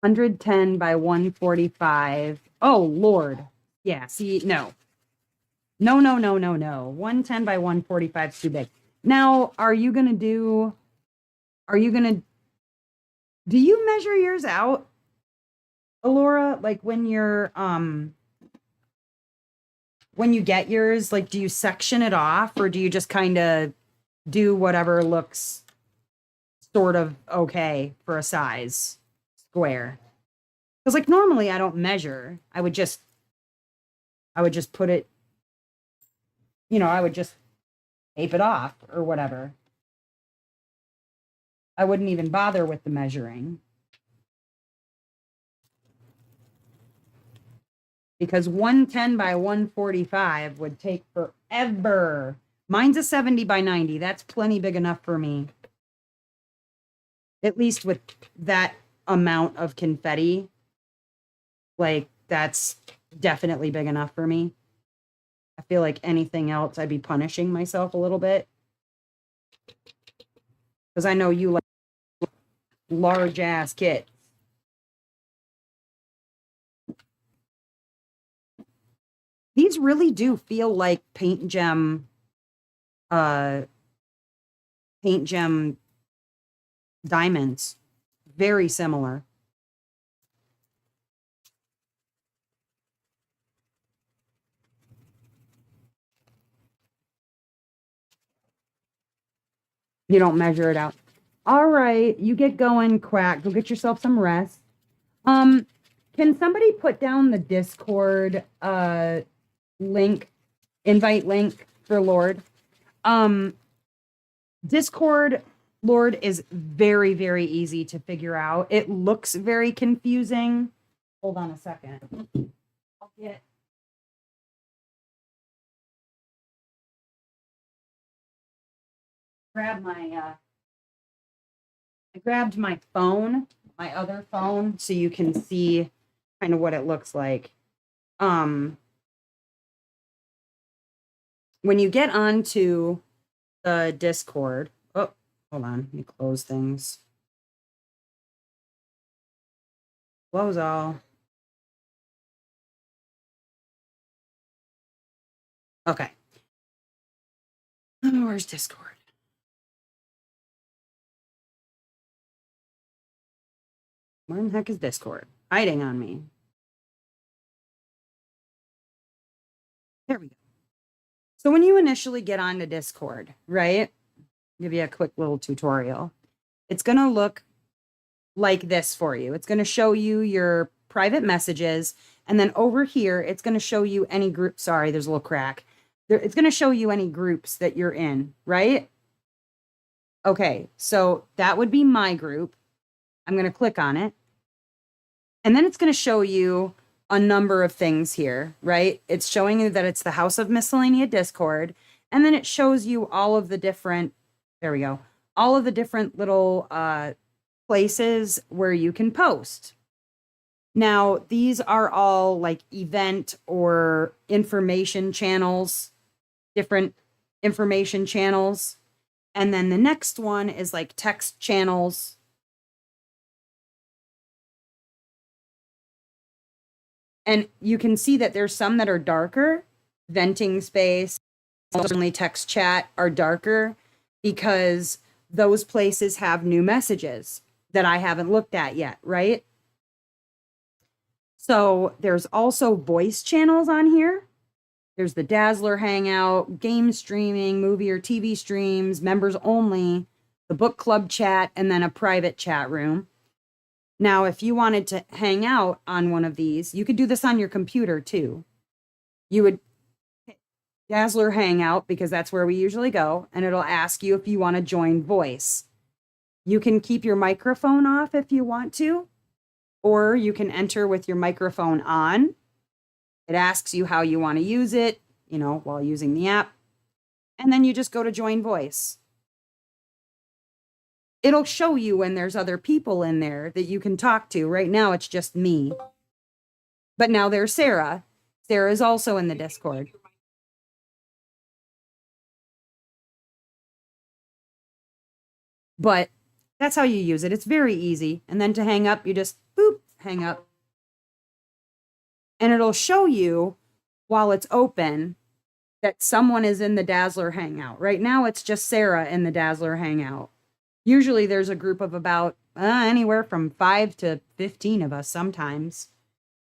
110 by 145. Oh, Lord. Yeah, see, no. No. 110 by 145 is too big. Now, do you measure yours out, Alora? Like when you get yours, like, do you section it off or do you just kind of do whatever looks sort of okay for a size square. Because like normally I don't measure. I would just put it, I would just tape it off or whatever. I wouldn't even bother with the measuring. Because 110 by 145 would take forever. Mine's a 70 by 90. That's plenty big enough for me. At least with that amount of confetti. Like, that's definitely big enough for me. I feel like anything else, I'd be punishing myself a little bit. Because I know you like large ass kits. These really do feel like paint gem diamonds. Very similar. You don't measure it out. All right, you get going, Quack. Go get yourself some rest. Can somebody put down the Discord link, invite link for Lord? Discord, Lord, is very, very easy to figure out. It looks very confusing. Hold on a second. I'll get I grabbed my phone, my other phone, so you can see kind of what it looks like. When you get onto the Discord, oh, hold on, let me close things. Close all. Okay. Oh, where's Discord? Where in the heck is Discord? Hiding on me. There we go. So when you initially get onto Discord, right? Give you a quick little tutorial. It's going to look like this for you. It's going to show you your private messages. And then over here, it's going to show you any group. Sorry, there's a little crack. It's going to show you any groups that you're in, right? Okay, so that would be my group. I'm going to click on it. And then it's going to show you a number of things here, right? It's showing you that it's the House of Miscellanea Discord. And then it shows you all of the different, there we go, all of the different little places where you can post. Now, these are all like event or information channels, different information channels. And then the next one is like text channels. And you can see that there's some that are darker. Venting space, certainly text chat are darker because those places have new messages that I haven't looked at yet, right? So there's also voice channels on here. There's the Dazzler Hangout, game streaming, movie or TV streams, members only, the book club chat, and then a private chat room. Now, if you wanted to hang out on one of these, you could do this on your computer too. You would hit Dazzler Hangout because that's where we usually go, and it'll ask you if you want to join voice. You can keep your microphone off if you want to, or you can enter with your microphone on. It asks you how you want to use it, while using the app. And then you just go to join voice. It'll show you when there's other people in there that you can talk to. Right now, it's just me. But now there's Sarah. Sarah is also in the Discord. But that's how you use it. It's very easy. And then to hang up, you just boop, hang up. And it'll show you while it's open that someone is in the Dazzler Hangout. Right now, it's just Sarah in the Dazzler Hangout. Usually there's a group of about anywhere from 5 to 15 of us sometimes.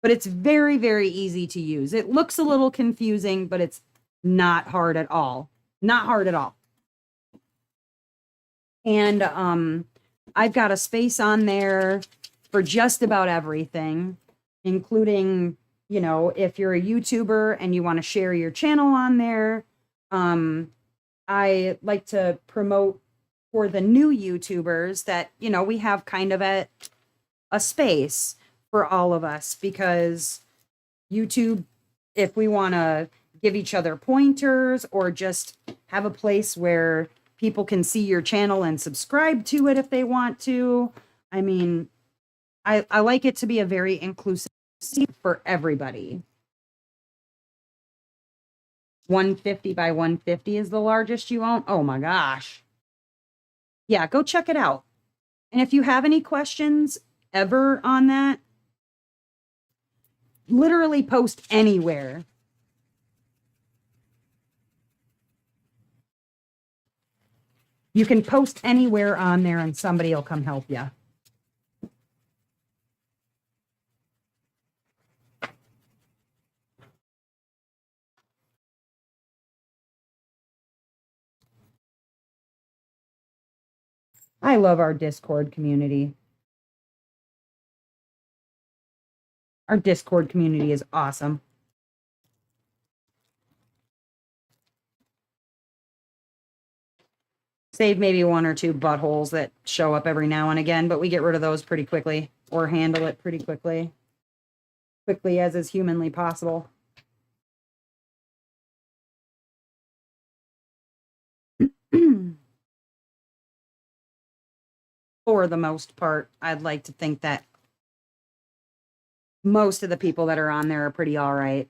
But it's very, very easy to use. It looks a little confusing, but it's not hard at all. Not hard at all. And I've got a space on there for just about everything, including, you know, if you're a YouTuber and you want to share your channel on there. I like to promote for the new YouTubers that, you know, we have kind of a space for all of us, because YouTube, if we want to give each other pointers or just have a place where people can see your channel and subscribe to it if they want to. I mean, I like it to be a very inclusive for everybody. 150 by 150 is the largest you own. Oh my gosh. Yeah, go check it out. And if you have any questions ever on that, literally post anywhere. You can post anywhere on there and somebody will come help you. I love our Discord community. Our Discord community is awesome. Save maybe one or two buttholes that show up every now and again, but we get rid of those pretty quickly, or handle it pretty quickly. Quickly as is humanly possible. For the most part, I'd like to think that most of the people that are on there are pretty all right.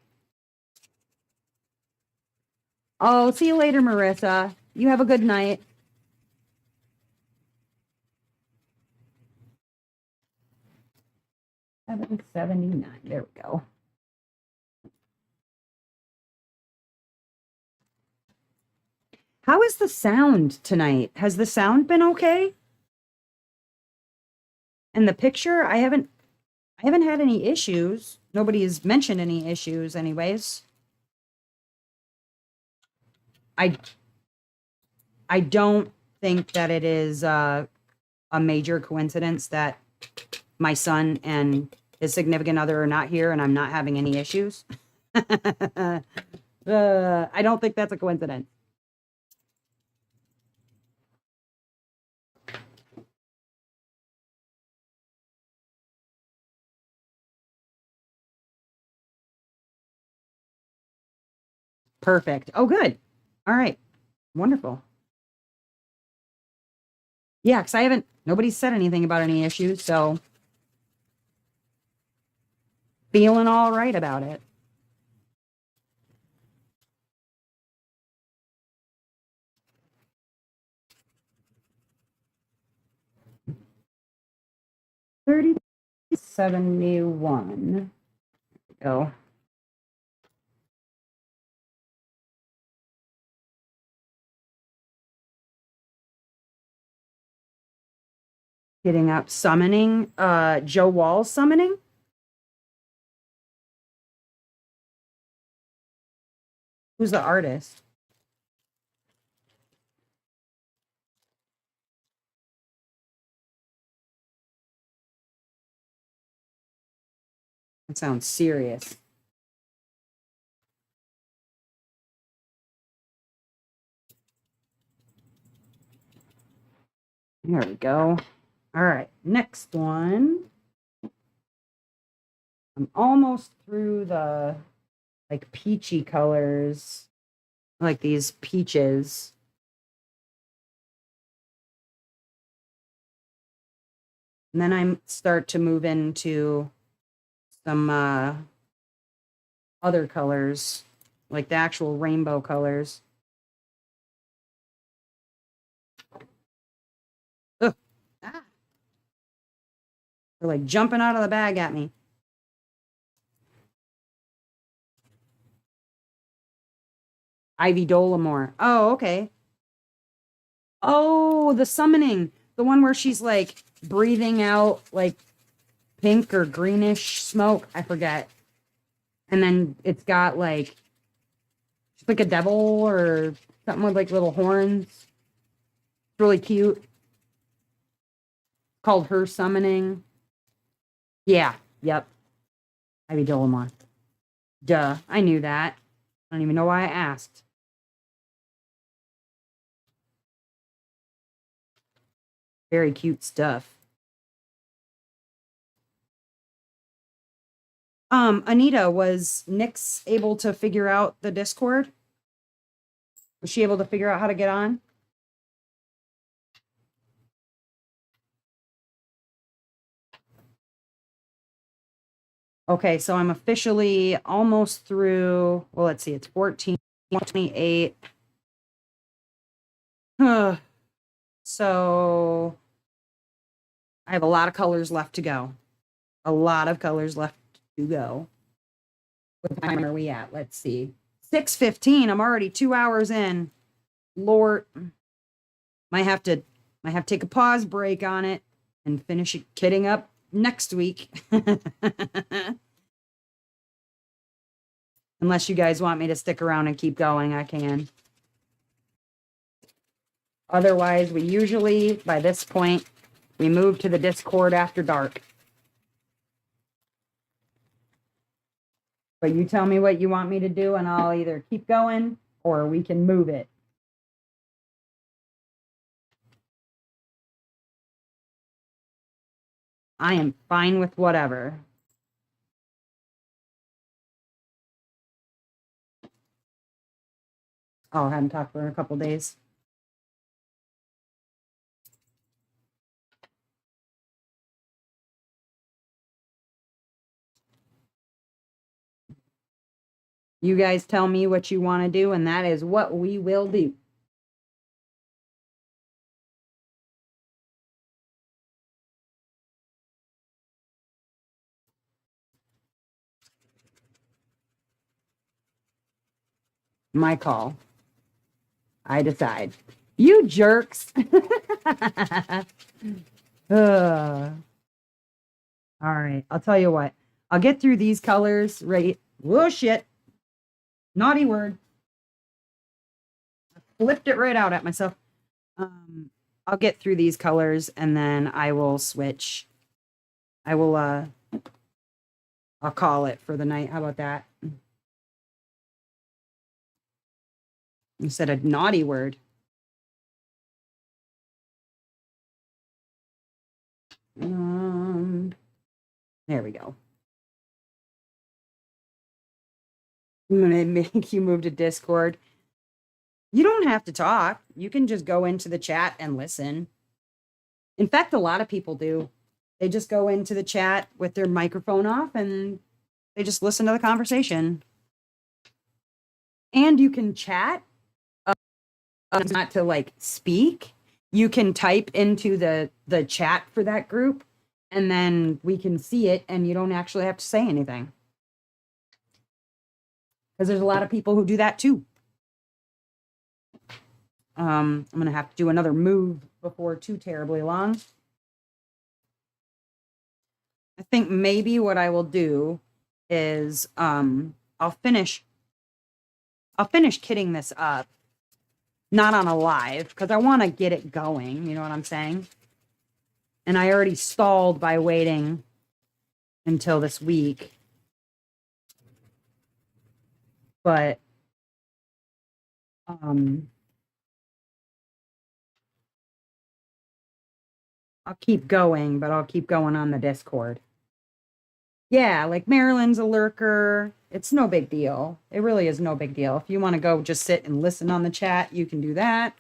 Oh, see you later, Marissa. You have a good night. $7.79. There we go. How is the sound tonight? Has the sound been okay? And the picture, I haven't had any issues. Nobody has mentioned any issues anyways. I don't think that it is a major coincidence that my son and his significant other are not here and I'm not having any issues. I don't think that's a coincidence. Perfect. Oh, good. All right. Wonderful. Yeah, because nobody's said anything about any issues, so feeling all right about it. $30.71. Go. Getting up, summoning, Joe Wall's summoning. Who's the artist? That sounds serious. There we go. All right, next one. I'm almost through the like peachy colors, like these peaches. And then I start to move into some other colors, like the actual rainbow colors. Ugh. Ah. They're like jumping out of the bag at me. Ivy Dollamore. Oh, okay. Oh, the summoning. The one where she's like breathing out like pink or greenish smoke. I forget. And then it's got like a devil or something with like little horns. It's really cute. called Her Summoning. Yeah, yep. Ivy Dolomon. Duh, I knew that. I don't even know why I asked. Very cute stuff. Anita, was Nyx able to figure out the Discord? Was she able to figure out how to get on? Okay, so I'm officially almost through. Well, let's see. It's 14, 28. So I have a lot of colors left to go. A lot of colors left to go. What time are we at? Let's see. 6:15. I'm already 2 hours in. Lord, might have to take a pause break on it and finish it kitting up next week. Unless you guys want me to stick around and keep going, I can. Otherwise, we usually, by this point, we move to the Discord after dark. But you tell me what you want me to do, and I'll either keep going or we can move it. I am fine with whatever. Oh, I haven't talked for a couple days. You guys tell me what you want to do, and that is what we will do. My call. I decide. You jerks. All right. I'll tell you what. I'll get through these colors right. Whoa, shit. Naughty word. I flipped it right out at myself. I'll get through these colors and then I will switch. I'll call it for the night. How about that? Instead of naughty word. There we go. I'm gonna make you move to Discord. You don't have to talk. You can just go into the chat and listen. In fact, a lot of people do. They just go into the chat with their microphone off and they just listen to the conversation. And you can chat. Not to like speak. You can type into the chat for that group and then we can see it and you don't actually have to say anything. Because there's a lot of people who do that too. I'm going to have to do another move before too terribly long. I think maybe what I will do is I'll finish kitting this up. Not on a live, because I want to get it going. You know what I'm saying? And I already stalled by waiting until this week. But I'll keep going, but I'll keep going on the Discord. Yeah, like Marilyn's a lurker. It's no big deal. It really is no big deal. If you want to go just sit and listen on the chat, you can do that.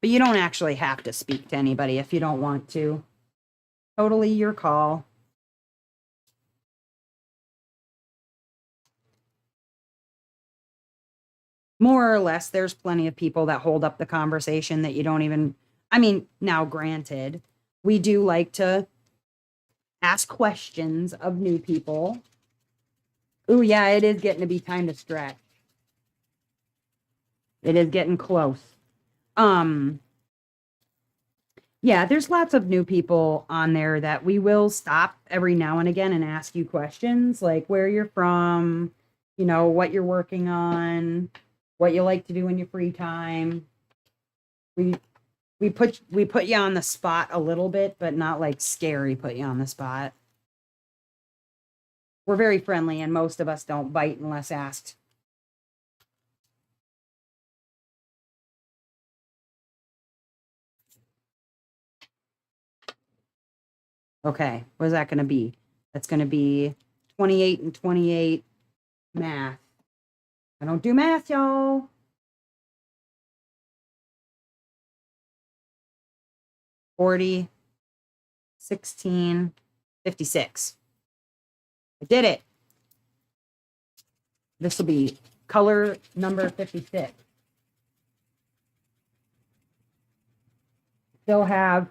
But you don't actually have to speak to anybody if you don't want to. Totally your call. More or less, there's plenty of people that hold up the conversation that you don't even, I mean, now granted, we do like to ask questions of new people. Ooh, yeah, it is getting to be time to stretch. It is getting close. Yeah, there's lots of new people on there that we will stop every now and again and ask you questions like where you're from, you know, what you're working on, what you like to do in your free time. We We put you on the spot a little bit, but not like scary put you on the spot. We're very friendly, and most of us don't bite unless asked. Okay, what is that going to be? That's going to be 28 and 28 math. I don't do math, y'all. 40, 16, 56. I did it. This will be color number 56. Still have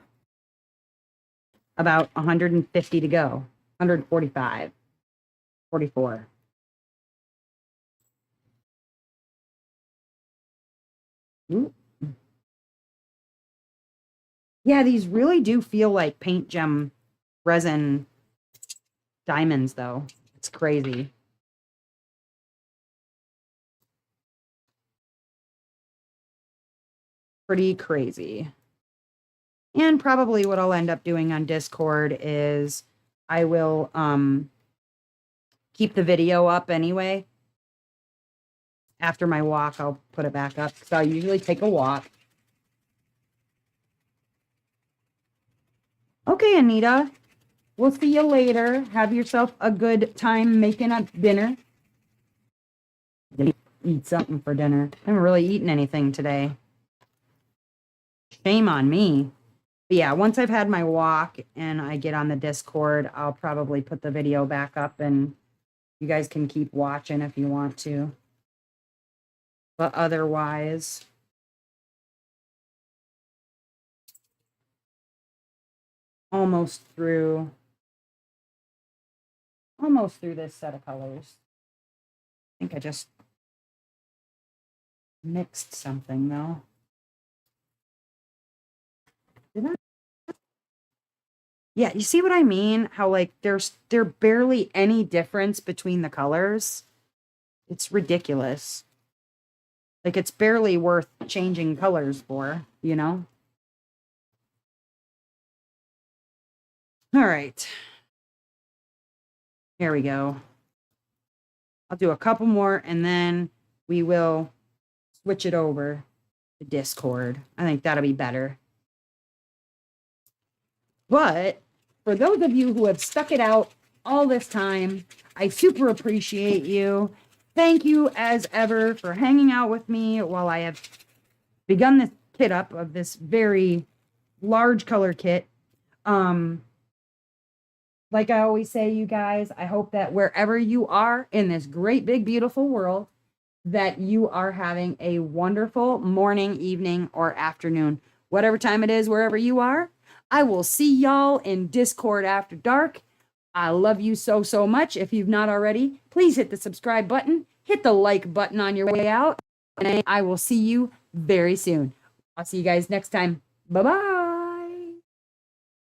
about 150 to go. 145, 44. Ooh. Yeah, these really do feel like paint gem resin diamonds, though. It's crazy. Pretty crazy. And probably what I'll end up doing on Discord is I will keep the video up anyway. After my walk, I'll put it back up because I usually take a walk. Okay, Anita. We'll see you later. Have yourself a good time making up dinner. Eat something for dinner. I haven't really eaten anything today. Shame on me. But yeah, once I've had my walk and I get on the Discord, I'll probably put the video back up and you guys can keep watching if you want to. But otherwise, almost through this set of colors. I think I just mixed something though. Did I? Yeah, you see what I mean? How like there's barely any difference between the colors. It's ridiculous. Like it's barely worth changing colors for, you know? All right. Here we go. I'll do a couple more and then we will switch it over to Discord. I think that'll be better. But for those of you who have stuck it out all this time, I super appreciate you. Thank you as ever for hanging out with me while I have begun this kit up of this very large color kit. Like I always say, you guys, I hope that wherever you are in this great, big, beautiful world, that you are having a wonderful morning, evening, or afternoon, whatever time it is, wherever you are. I will see y'all in Discord after dark. I love you so, so much. If you've not already, please hit the subscribe button, hit the like button on your way out, and I will see you very soon. I'll see you guys next time. Bye-bye.